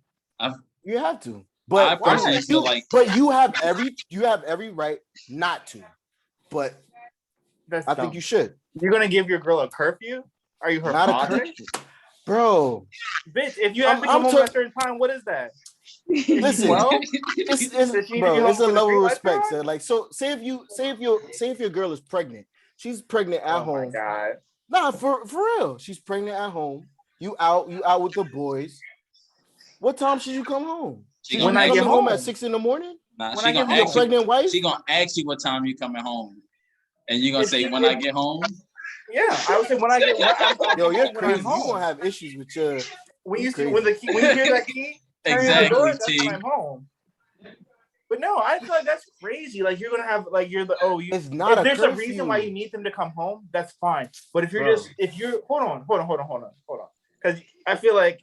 You have to. But I personally feel like, but you have every right not to. But I think you should. You're gonna give your girl a curfew? Are you her father? Bro, bitch, if you have to come home at a certain time, what is that? Listen, well, it's a level of respect. So, like, so say if your girl is pregnant, she's pregnant at home. Oh my God. Nah, for real, she's pregnant at home. You out with the boys. What time should you come home? When I get home at 6 a.m. Nah, when I get home, pregnant wife. She gonna ask you what time you coming home, and you gonna say when I get home. Yeah, I would say when I get. Yo, you're crazy. You gonna have issues with your. When you hear that key, exactly. The door, that's when I'm home. But no, I feel like that's crazy. Like you're gonna have It's not. If there's a reason why you need them to come home, that's fine. But if you're hold on, because I feel like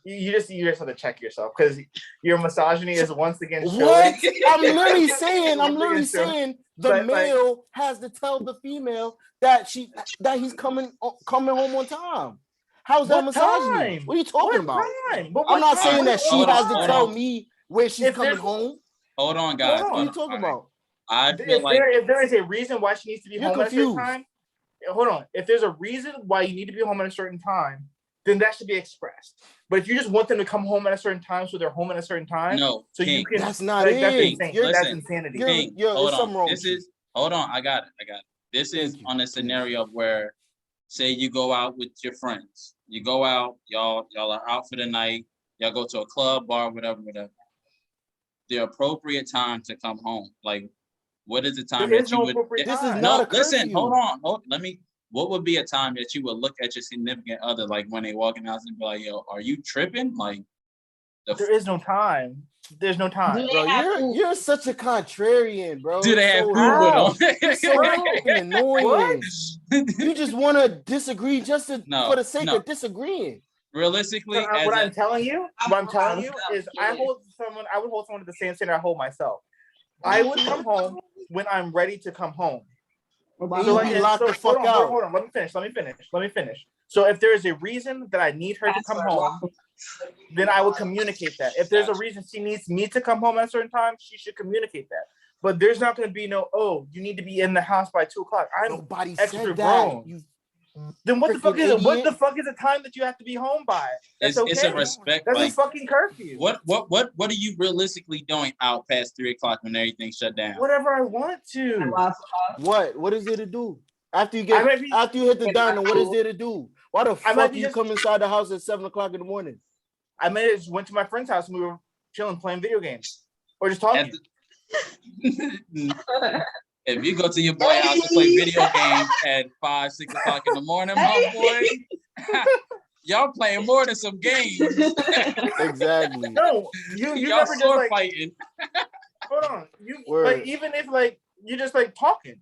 you just have to check yourself because your misogyny is once again showing. What? I'm literally saying the male has to tell the female that he's coming home on time. How's that misogyny? What are you talking about? I'm not saying that she has to tell me where she's coming home. Hold on, guys. What are you talking about? I feel if there is a reason why she needs to be home confused. At a certain time, hold on. If there's a reason why you need to be home at a certain time, then that should be expressed. But if you just want them to come home at a certain time, so they're home at a certain time, no, so King, you can. That's not it. That's insane. Listen, that's insanity. King, there's something wrong. Hold on. I got it. This is on a scenario where, say, you go out with your friends. You go out, y'all are out for the night. Y'all go to a club, bar, whatever. The appropriate time to come home. Like, what is the time that you would? This is not a curfew. Listen, hold on. What would be a time that you would look at your significant other, like when they walk in the house and be like, yo, are you tripping? Like, there is no time. There's no time. Bro, you're such a contrarian, bro. Do they have food with them? It's so fucking annoying. You just want to disagree just for the sake of disagreeing. Realistically, what I'm telling you is I would hold someone to the same standard I hold myself. I would come home when I'm ready to come home. So you locked the fuck out. Hold on. Let me finish. So if there is a reason that I need her to come home, then I would communicate that. If there's a reason she needs me to come home at a certain time, she should communicate that. But there's not going to be you need to be in the house by 2 o'clock. Nobody extra said grown. That. Then what the fuck is it? What the fuck is the time that you have to be home by? It's a respect. That's a fucking curfew. What are you realistically doing out past 3 o'clock when everything's shut down? Whatever I want to. What is there to do? After you hit the diner, what is there to do? Why the fuck do you come inside the house at 7 o'clock in the morning? I just went to my friend's house and we were chilling, playing video games, or just talking. If you go to your boy house to play video games at 5, 6 o'clock in the morning, my boy, y'all playing more than some games. Exactly. No, you Y'all never just sword like fighting. hold on. You Word. like even if like you just like talking.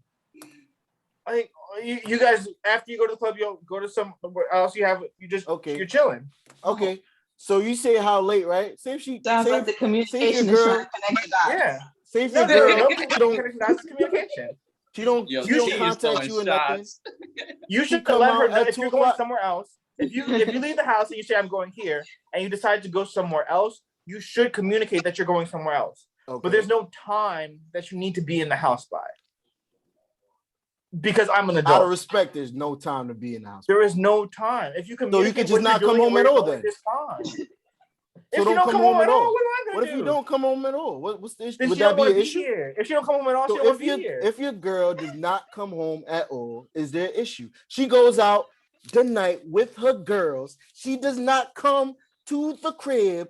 Like you guys after you go to the club, you'll go to somewhere else. Okay. You're chilling. Okay. So you say how late, right? Say if she Sounds say like the if your communication is girl trying to connect the dots. Yeah. say if No, your there's girl no don't connection. That's communication. she don't Yo, she don't T is contact throwing you or nothing. shots. You She should come let her out know at if 2 you're going o'clock. somewhere else. If you leave the house and you say I'm going here, and you decide to go somewhere else, you should communicate that you're going somewhere else. Okay. But there's no time that you need to be in the house by. Because I'm an Out of adult. respect, there's no time to be in the house. There is no time. If you communicate, could just what not you're come doing home and at where all you're then. going, it's fine. So If don't you don't come home at all. what am I What gonna if do? you don't come home at all? What's the issue? Then Would she that don't be want an to be issue? here. If she don't come home at all, she So don't want to be here. if your girl does not come home at all, is there an issue? She goes out the night with her girls. She does not come to the crib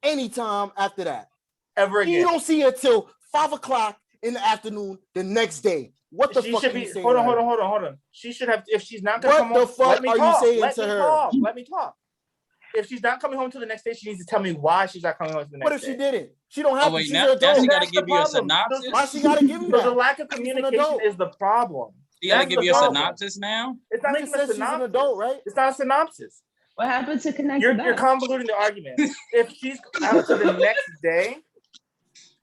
anytime after that. Ever You again. don't see her till 5 o'clock in the afternoon the next day. What the She fuck should are you be. saying? Hold right on. She should have. If she's not gonna What come the home, fuck let me are you talk. saying Let to me her? talk. Let me talk. If she's not coming home till the next day, she needs to tell me why she's not coming home to the next What if day. she didn't? She don't have Oh to. wait, She's now an adult. she got to That's give the you a problem. synopsis. Why she gotta give you So the that? lack of She's an communication adult. is the problem. She got to That's give the you a problem. synopsis now. It's not Nigga even a says she's an synopsis. adult, right? It's not a synopsis. What happened to connect the You're dots? convoluting the argument. If she's out to the next day,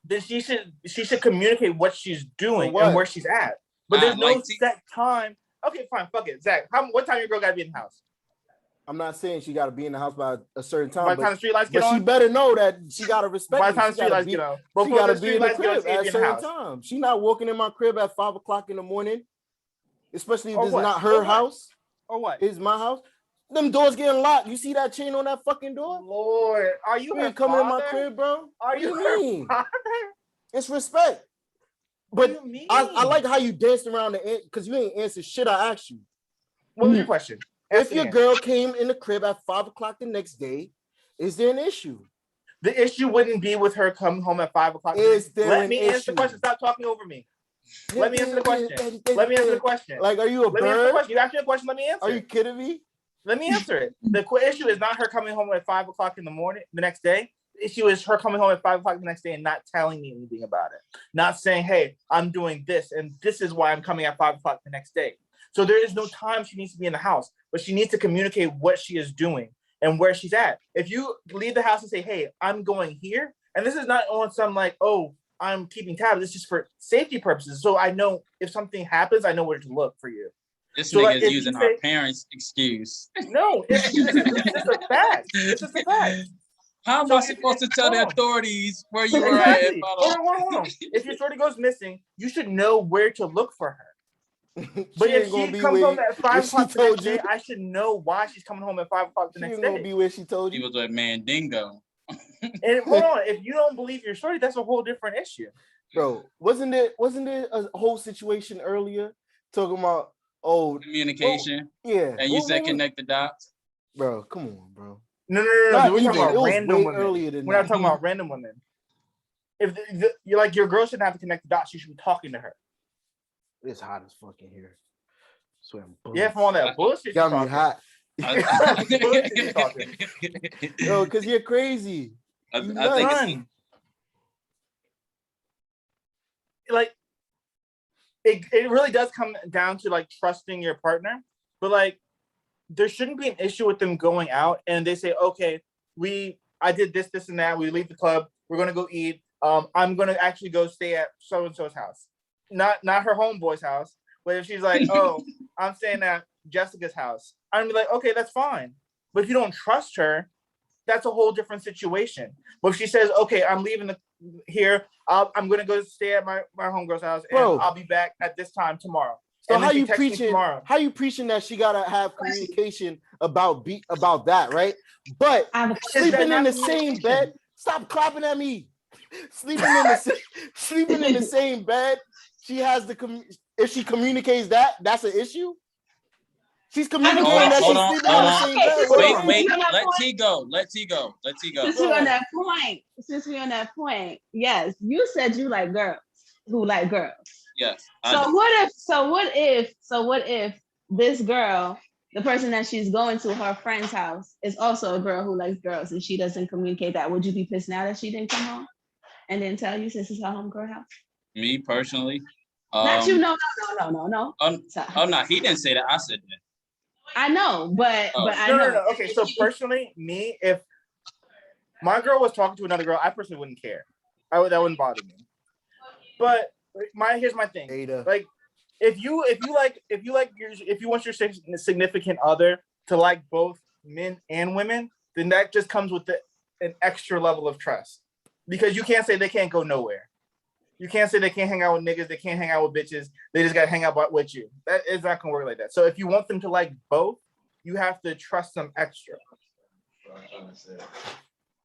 then she should communicate what she's doing what? and where she's at. But there's no Like set time. Okay, fine, fuck it, Zach. What time your girl gotta be in the house? I'm not saying she got to be in the house by a certain time, By the time the street lights get but she on. better know that she got to respect. By the time me. the street lights get on. She Before got to the be street in the lights get on, crib she needs at to a be in the certain house. time. She's not walking in my crib at 5 o'clock in the morning, especially if Or this is what? not Or her what? house. Or what? It's my house. Them doors getting locked. You see that chain on that fucking door? Lord, are you You her ain't coming in my father? crib, bro. Are What do you you mean? her father? It's respect. What But do you mean? I like how you danced around the because you ain't answered shit I asked you. What was your question? If Ask it your again. girl came in the crib at 5 o'clock the next day, is there an issue? The issue wouldn't be with her coming home at 5 o'clock. Is there Let an me answer issue? the question. Stop talking over me. Let me answer the question. Let me answer the question. Like, are you a Let me answer the bird? question. You asked me a question. Let me answer. Are you kidding me? Let me answer it. The issue is not her coming home at 5 o'clock in the morning the next day. The issue is her coming home at 5 o'clock the next day and not telling me anything about it. Not saying, hey, I'm doing this and this is why I'm coming at 5 o'clock the next day. So there is no time she needs to be in the house, but she needs to communicate what she is doing and where she's at. If you leave the house and say, hey, I'm going here, and this is not on some like, oh, I'm keeping tabs. It's just for safety purposes. So I know if something happens, I know where to look for you. This So, nigga like, is if using you our say- parents' excuse. No, it's just a fact. It's just a fact. How am So I if- supposed to if- tell the hold on. authorities where you are Exactly. at? If I don't- Hold on. If your shorty goes missing, you should know where to look for her. But She if ain't gonna she be comes where home at 5 she o'clock the told next you. day, I should know why she's coming home at 5 o'clock the She next ain't gonna day. be where she told He you. was with Mandingo. And hold on, if you don't believe your shorty, that's a whole different issue. Bro, wasn't there a whole situation earlier talking about Communication. yeah. And you said connect the dots. Bro, come on, bro. No. Not We're even. talking It about was random way women. earlier than We're not that. talking about random women. If you're like your girl shouldn't have to connect the dots, you should be talking to her. It's hot as fucking here. Sweating Yeah, from all that bullshit. got you're me talking. hot. Bullshit you're talking. Yo, because you're crazy. I You think nuts. it's Son. Like it really does come down to like trusting your partner, but like there shouldn't be an issue with them going out and they say, okay, I did this and that, we leave the club, we're gonna go eat, I'm gonna actually go stay at so and so's house, not her homeboy's house. But if she's like, oh, I'm staying at Jessica's house, I'm gonna be like, okay, that's fine. But if you don't trust her, that's a whole different situation. But if she says, okay, I'm leaving here, I'm gonna go stay at my homegirl's house, and Bro. I'll be back at this time tomorrow. So And then how she you texts me preaching? tomorrow. How you preaching that she gotta have communication about that, right? But I have a Is that sleeping in not the same communication? bed. Stop clapping at me. Sleeping in the same bed. She has if she communicates that's an issue. She's I communicating mean, that hold she's on, sleeping hold in the on. same Okay, bed. so Wait, What? wait. on that Let point, T go. Let T go. Let T go. since we're on that point, yes, you said you like girls who like girls. Yes. I So do. what if this girl, the person that she's going to her friend's house, is also a girl who likes girls and she doesn't communicate that? Would you be pissed now that she didn't come home and didn't tell you since it's her homegirl house? Me personally. Not you, no. So, Oh no, he didn't say that. I said that. I know, but Oh. I No, know. no, no. Okay, so personally, me, if my girl was talking to another girl, I personally wouldn't care. That wouldn't bother me. But here's my thing. Ada. Like, if you want your significant other to like both men and women, then that just comes with an extra level of trust. Because you can't say they can't go nowhere. You can't say they can't hang out with niggas, they can't hang out with bitches, they just gotta hang out with you. That is not gonna work like that. So if you want them to like both, you have to trust them extra.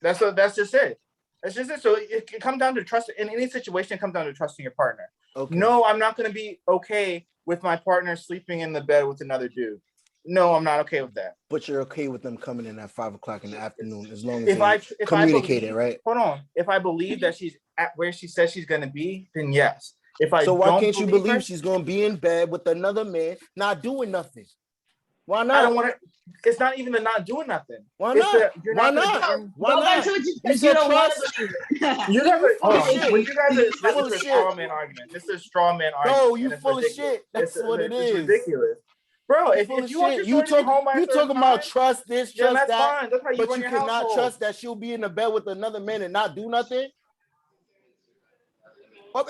That's just it. That's just it. So it comes down to trust. In any situation, it comes down to trusting your partner. Okay. No, I'm not going to be okay with my partner sleeping in the bed with another dude. No, I'm not okay with that. But you're okay with them coming in at 5 o'clock in the afternoon as long as If communicate I it, right? Hold on. If I believe that she's at where she says she's going to be, then yes. If I So why don't can't you believe her, she's going to be in bed with another man, not doing nothing? Why not? I don't want to. It's not even the not doing nothing. Why It's not? You're Why gonna not? be in- Why Go back not? to what you You said. said You don't want trust. to believe it. You guys are, hold full of on. shit. When you guys are, Full of this is a shit. straw man argument. This is a straw man argument. No, you and it's full of ridiculous. shit. That's what it It's is. ridiculous. Bro, You if full of you want your shit. You story to be home by a you certain talking about time, trust this, then trust that's that, fine. That's how you but run you your cannot household. trust that she'll be in the bed with another man and not do nothing.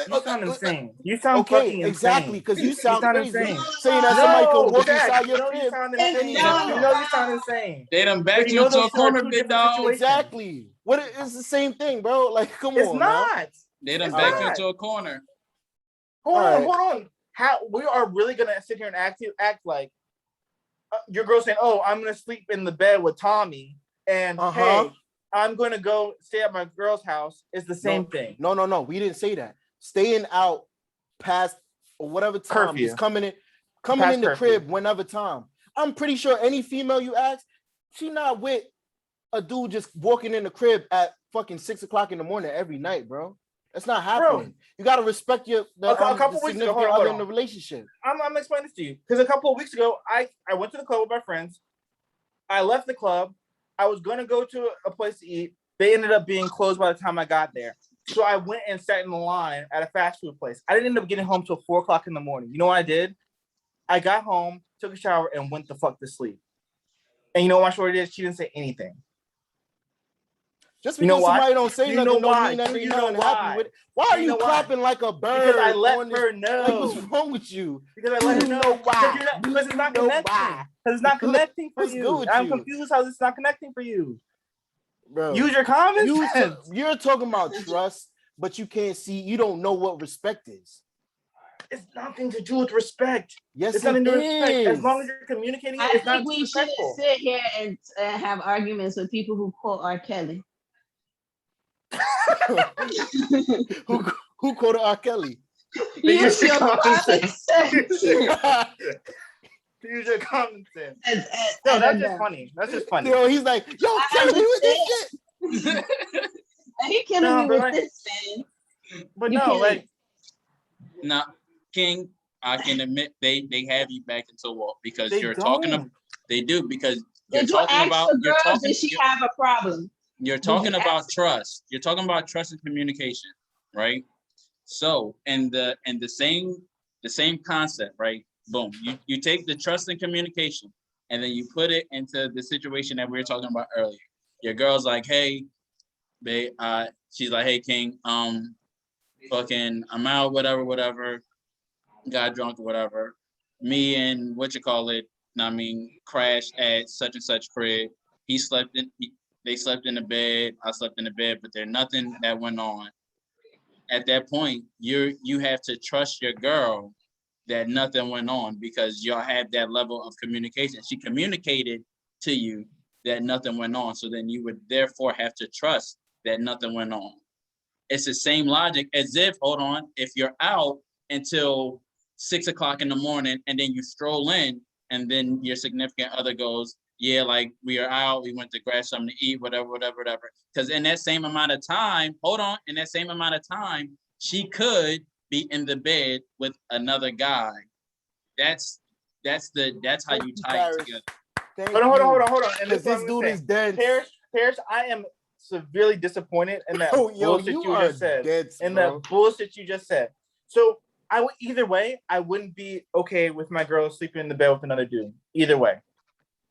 You sound insane. You sound Okay, fucking insane. exactly, because you sound crazy. insane. Saying that somebody No, could walk Jack, inside your you know you crib. sound at insane. any You time. know you sound insane. They done But backed you you know into a those two are corner, two big different dog. situations. Exactly. It's the same thing, bro. Like, come It's on now. not. They done It's backed you not. into a corner. Hold All right. on. How we are really gonna sit here and act like your girl saying, "Oh, I'm gonna sleep in the bed with Tommy," and hey, I'm gonna go stay at my girl's house. Is the same thing. No. We didn't say that. Staying out past or whatever time, Curfew. just coming in Past the curfew. crib whenever time. I'm pretty sure any female you ask, she not with a dude just walking in the crib at fucking 6 o'clock in the morning every night, bro. That's not happening. Bro, you got to respect the weeks ago, hold other on. in the relationship. I'm explaining this to you because a couple of weeks ago, I went to the club with my friends. I left the club. I was gonna go to a place to eat. They ended up being closed by the time I got there. So I went and sat in the line at a fast food place. I didn't end up getting home till 4 o'clock in the morning. You know what I did? I got home, took a shower, and went the fuck to sleep. And you know what my shorty did? She didn't say anything. Just because somebody don't say nothing don't mean that Do they you not know happy with it. Why are you clapping like a bird? Because I let her know. Like, what's wrong with you? Because I let her know why. Because it's not connecting. Because it's not connecting for you. I'm confused how it's not connecting for you. Bro, use your common sense. You're talking about trust, but you can't see. You don't know what respect is. It's nothing to do with respect. Yes, it's nothing to do with respect. is. As long as you're communicating, I it's not think we shouldn't sit here and have arguments with people who quote R. Kelly. Who quoted R. Kelly? Use your common sense. Use your common sense. No, that's just funny. That's just funny. Yo, he's like, yo, kill me with this shit. He killing me with this, man. But no, like, nah, King, I can admit they have you back into a wall because they you're don't. talking about. They do because you're Did talking you about. ask the girl, did she have a problem? You're talking about trust. You're talking about trust and communication, right? So, and the same concept, right? Boom. You take the trust and communication, and then you put it into the situation that we were talking about earlier. Your girl's like, hey, babe, she's like, hey, King, fucking, I'm out, whatever, got drunk or whatever. Me and crashed at such and such crib. They slept in the bed. I slept in the bed, but there's nothing that went on. At that point, you have to trust your girl that nothing went on because y'all have that level of communication. She communicated to you that nothing went on. So then you would therefore have to trust that nothing went on. It's the same logic as if you're out until 6 o'clock in the morning and then you stroll in and then your significant other goes, yeah, like we are out, we went to grab something to eat, whatever, whatever, whatever. Because in that same amount of time, in that same amount of time, she could be in the bed with another guy. That's how you tie it together. Hold on. And Because this this dude is dead. Paris, I am severely disappointed in that Yo, bullshit you just said. That bullshit you just said. So I would either way, I wouldn't be okay with my girl sleeping in the bed with another dude. Either way,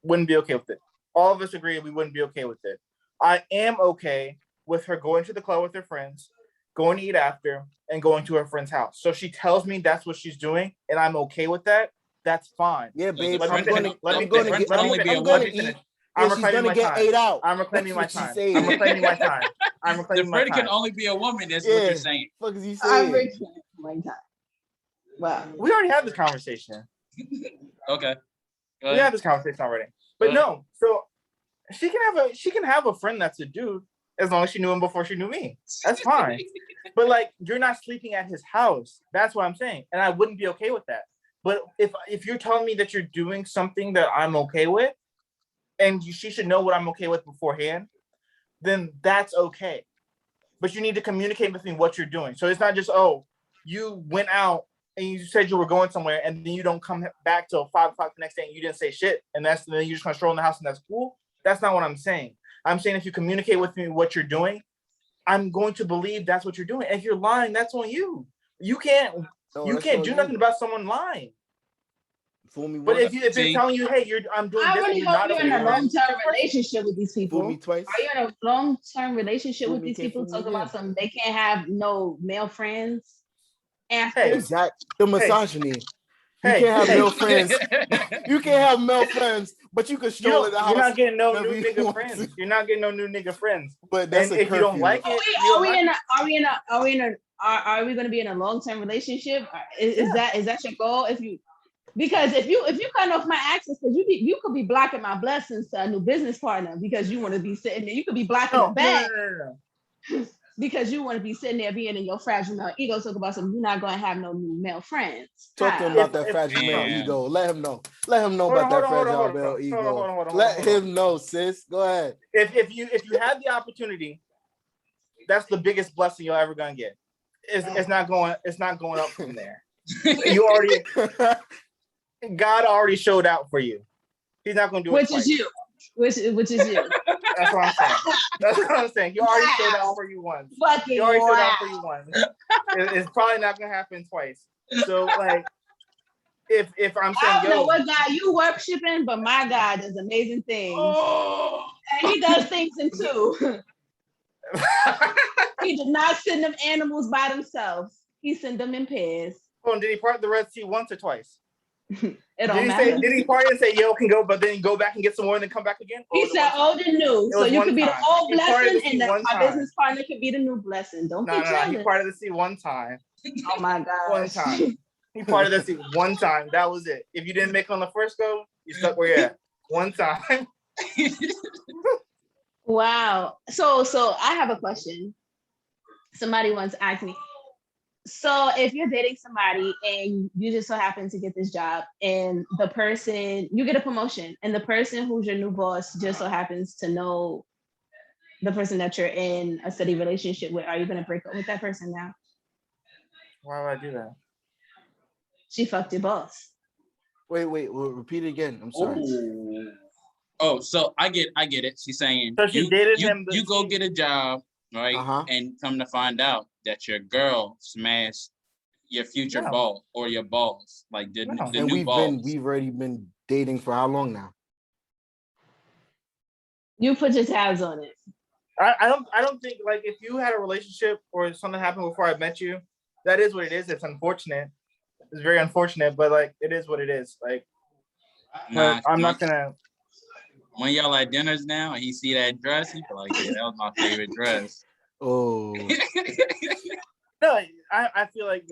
wouldn't be okay with it. All of us agree we wouldn't be okay with it. I am okay with her going to the club with her friends, going to eat after, and going to her friend's house. So she tells me that's what she's doing, and I'm okay with that. That's fine. Yeah, babe. I'm I'm gonna eat. I'm she's gonna get 8 out. I'm reclaiming my time. I'm reclaiming my time. The friend can only be a woman. That's what you're saying. Fuck is you I'm saying? reclaiming my time. Wow. We already had this conversation. Okay. We had this conversation already. But no, so she can have a friend that's a dude as long as she knew him before she knew me. That's fine. But like, you're not sleeping at his house. That's what I'm saying, and I wouldn't be okay with that. But if you're telling me that you're doing something that I'm okay with, and she should know what I'm okay with beforehand, then that's okay. But you need to communicate with me what you're doing. So it's not just, oh, you went out and you said you were going somewhere, and then you don't come back till 5 o'clock the next day, and you didn't say shit, and then you're just gonna stroll in the house, and that's cool. That's not what I'm saying. I'm saying if you communicate with me what you're doing, I'm going to believe that's what you're doing. And if you're lying, that's on you. You can't do nothing about someone lying. Fool me but once. if they're telling you, hey, I'm doing I this, really you're hope not you're in a long-term relationship with these people. Fool me twice. Are you in a long-term relationship Fool with me, these can't people? fool me Talk about again. some, they can't have no male friends after. Hey, Exactly. The misogyny. You Hey, can't have hey. male friends. You can't have male friends, but you can stroll in the house. You're not getting no whenever new you nigga want friends. to. You're not getting no new nigga friends. But that's And a if you don't curfew. like it, Are we going to be in a long-term relationship? Is that your goal? Because if you cut off my access, because you could be blocking my blessings to a new business partner because you want to be sitting there. You could be blocking the back because you want to be sitting there being in your fragile male ego. Talk about something. You're not going to have no new male friends. Talk to him about that fragile male ego. Let him know. Let him know about that fragile male ego. Let him know, sis. Go ahead. If you have the opportunity, that's the biggest blessing you're ever gonna get. It's not going up from there. You already God already showed out for you. He's not gonna do it twice. Which is you. That's what I'm saying. That's what I'm saying. He already showed out for you once. Fucking He already showed out for you once. It's probably not gonna happen twice. So like, if I'm saying, I don't know what God you worshiping, but my God does amazing things. Oh. And he does things in two. He did not send them animals by themselves. He sent them in pairs. Oh, did he part the Red Sea once or twice? It don't matter. Did he part and say, yo, can go, but then go back and get some more and then come back again? He said old and new. So you could be the old blessing and my business partner could be the new blessing. Don't be jealous. He parted the sea one time. Oh my God. One time. He parted the sea one time. That was it. If you didn't make it on the first go, you stuck where you're at. One time. Wow. So I have a question. Somebody once asked me, so if you're dating somebody and you just so happen to get this job and the person, you get a promotion and the person who's your new boss just so happens to know the person that you're in a steady relationship with, are you going to break up with that person now? Why would I do that? She fucked your boss. Wait, we'll repeat it again. I'm sorry. Ooh. Oh, so I get it. She's saying so she dated him. You go get a job, right? And come to find out that your girl smashed your future boss or your boss, like the new boss. We've already been dating for how long now? You put your tabs on it. I don't think, like, if you had a relationship or something happened before I met you, that is what it is. It's unfortunate. It's very unfortunate, but like it is what it is. Like, I'm not gonna. When y'all at dinners now and he see that dress, he be like, yeah, that was my favorite dress. Oh. No, I feel like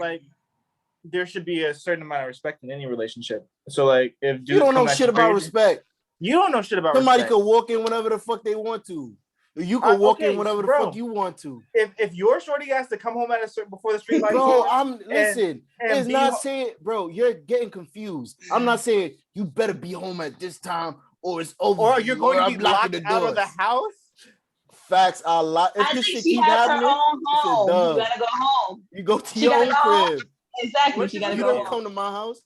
there should be a certain amount of respect in any relationship. So like, if you don't know shit about respect. You don't know shit about Somebody respect. could walk in whenever the fuck they want to. You can walk okay, in whenever the bro. fuck you want to. If your shorty has to come home at a certain before the street lights, Bro, on, listen. and It's be not ho- saying, bro. You're getting confused. I'm not saying you better be home at this time or it's over. or for you're you, going or to I'm be locking locked the out of doors. the house. Facts are a lot. If I this think shit she keep has her happening, own it's a home. You dub. gotta go home. You go to She your gotta own go home. crib. Exactly. What She you gotta You go don't home. come to my house.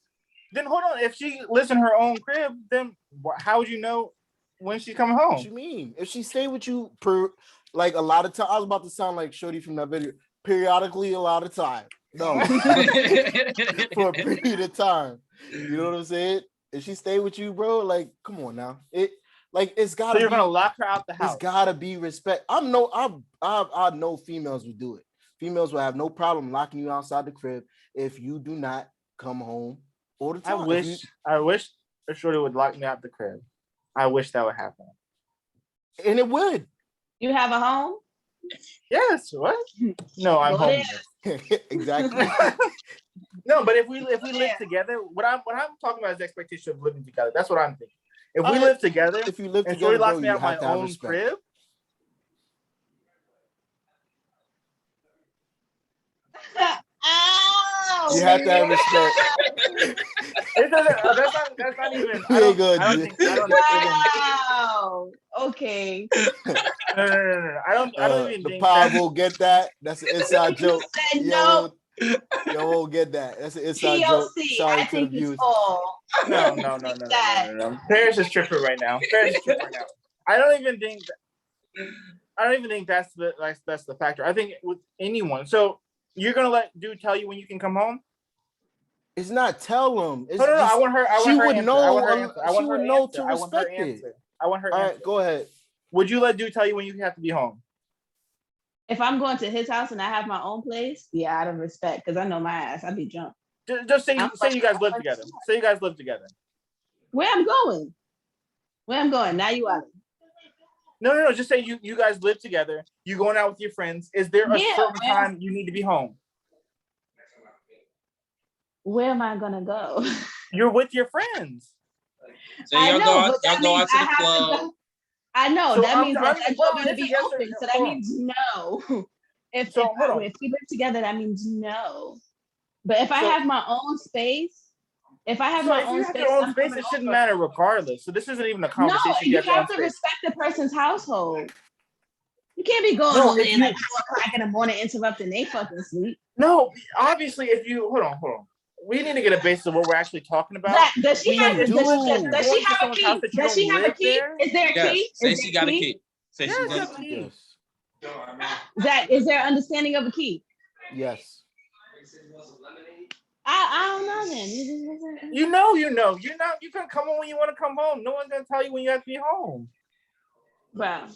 Then hold on. If she lives in her own crib, then how would you know when she's coming What home? you mean? If she stay with you per like a lot of time, I was about to sound like Shorty from that video. Periodically, a lot of time. No, for a period of time. You know what I'm saying? If she stay with you, bro, like, come on now. It's So gotta you're be. gonna lock her out the It's house. gotta be respect. I know females would do it. Females will have no problem locking you outside the crib if you do not come home all the I time. wish a shorty would lock me out the crib. I wish that would happen. And it would. You have a home? Yes. What? No, I'm Go there. homeless. Exactly. No, but if we live together, what I'm talking about is the expectation of living together. That's what I'm thinking. If we live together, If you live and together, shorty locks bro, me you out my have to have own respect. crib, Ow! You have to have respect. it doesn't. That's not even. You ain't gonna I don't do think. I don't. Even, Wow. Okay. no. I don't even The think pod that. won't get that. That's an inside joke. Said no. Yo won't get that. That's an inside joke. POC. Sorry I to the think it's viewers. all. No. Paris is tripping right now. I don't even think that's the factor. I think with anyone. So you're gonna let dude tell you when you can come home? It's not tell them. It's No. just, I want her. she would answer. know. I want her answer. I She want her would know answer. to I want her respect it. answer. I want her All answer. right, go ahead. Would you let dude tell you when you have to be home? If I'm going to his house and I have my own place, yeah, out of respect, because I know my ass, I'd be drunk. Just say you guys live together. Say you guys live together. Where I'm going? Now you are. No. Just say you guys live together. You going out with your friends. Is there a certain time you need to be home? Where am I gonna go? You're with your friends. So y'all go out to the I club. I know So that I'm- means I'm- that well, door need to be yes or open. no. So that Hold on. means no. If hold on. if we live together, that means no. But if I So- have my own space, if I have So my if own you have space, your own I'm space, coming it shouldn't over. matter regardless. So this isn't even a No, conversation. you have your own have to space. respect the person's household. You can't be going No, over if there you- like 4 o'clock in the morning, interrupting they fucking sleep. No, obviously, if you hold on. We need to get a base of what we're actually talking about. Does she We have? do. Does she have a someone's key? house that you Does she don't have a live key? there? Is there a Yes. key? Say Is she there got a key. Say she Yes, got a yes. key. Yes. Is there understanding of a key? Yes. I don't know then. You know. You're not. You can come home when you want to come home. No one's gonna tell you when you have to be home. Well,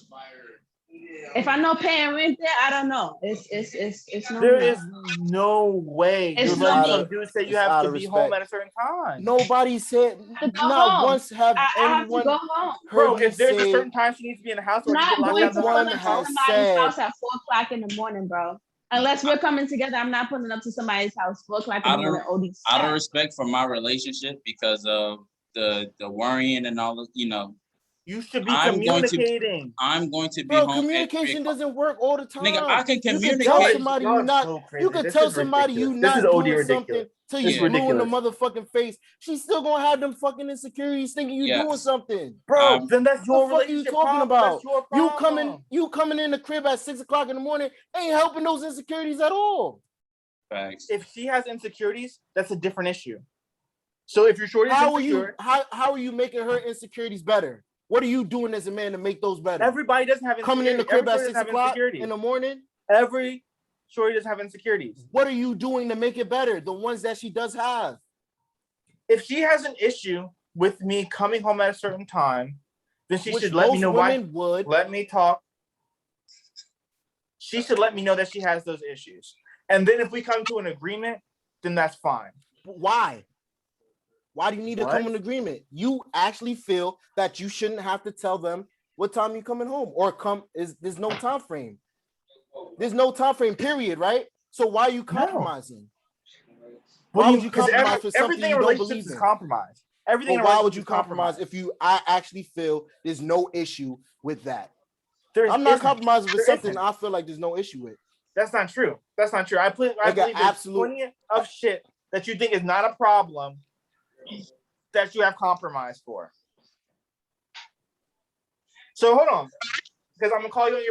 if I know paying rent there, I don't know. It's no. There is no way It's you're no letting need. some dude say you It's have out to of be respect. home at a certain time. Nobody said, To go not home. once have I have to anyone go home. Bro, heard me if there's a say, certain time she needs to be in the house, or you Not get locked going out to the pull one up to has somebody's said- house at 4 o'clock in the morning, bro. Unless we're coming together, I'm not pulling up to somebody's house 4 o'clock in the morning. Out of respect for my relationship, because of the worrying and all of, You should be I'm going to- communicating. I'm going to be bro, home. communication doesn't work all the time. Nigga, I can You can communicate. tell somebody Y'all you are not. so crazy. You can This tell is somebody you ridiculous. This not is OD doing ridiculous. something till This you is blue in the ridiculous. motherfucking face. She's still gonna have them fucking insecurities thinking you doing Yes. something. Bro, then that's your What the fuck are you relationship talking problem. about? That's your You problem. coming in the crib at 6 o'clock in the morning ain't helping those insecurities at all. Facts. If she has insecurities, that's a different issue. So if your shorty is How insecure, are you making her insecurities better? What are you doing as a man to make those better? everybody doesn't have Coming in the crib at 6 o'clock insecurities. in the morning? Every shorty doesn't have insecurities. What are you doing to make it better? The ones that she does have. If she has an issue with me coming home at a certain time, then she Which should let me most know why. women would. Let me talk. She should let me know that she has those issues. And then if we come to an agreement, then that's fine. Why? Why do you need to What? come to an agreement? You actually feel that you shouldn't have to tell them what time you coming home or there's no time frame. There's no time frame, period, right? So why are you compromising? Why would you compromise for something everything you in don't relationships believe is in? compromise. Everything. But in why would relationships you is compromise if I actually feel there's no issue with that? I'm not compromising for there something isn't. I feel like there's no issue with. That's not true. That's not true. I believe there's plenty of shit that you think is not a problem that you have compromised for. So hold on, because I'm gonna call you on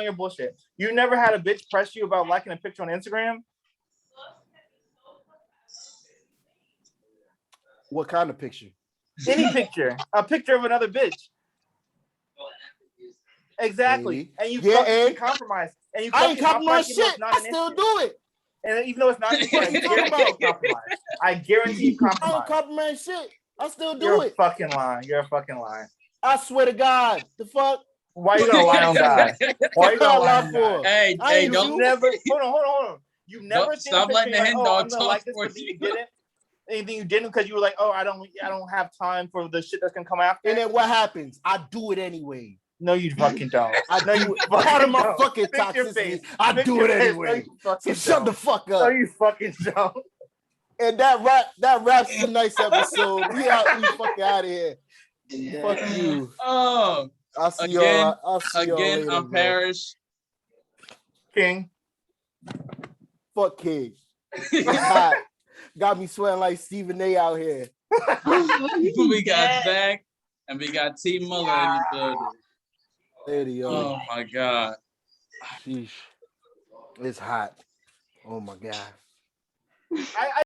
your bullshit. You never had a bitch press you about liking a picture on Instagram? What kind of picture? Any picture, a picture of another bitch. Exactly. Maybe. And you and compromise. And you I ain't compromise compromised shit. I still do it. And even though it's not an issue, I guarantee you compromise. I ain't compromised shit. I still do You're it. Fucking lying. You're a fucking lying. I swear to God. The fuck? Why you gonna lie on God? Why you gonna lie on God? Hey, don't never hold on. You never seen stop a letting the picture hen like, dog I'm gonna talk like this, for but you. you didn't. Anything you didn't because you were like, oh, I don't have time for the shit that's gonna come after. And then what happens? I do it anyway. No, you fucking don't. I do it. Part of my fucking toxicity. I do it anyway. So shut the fuck up. No, you fucking don't. And that wraps tonight's episode. We fucking out of here. Fuck you. Oh, I'll see y'all. I'll see y'all again, later, I'm bro. Parrish. King. Fuck King. It's hot. Got me sweating like Stephen A out here. We got Zach and we got T-Mula in the building. Later, y'all. Oh my God. Sheesh. It's hot. Oh my God. I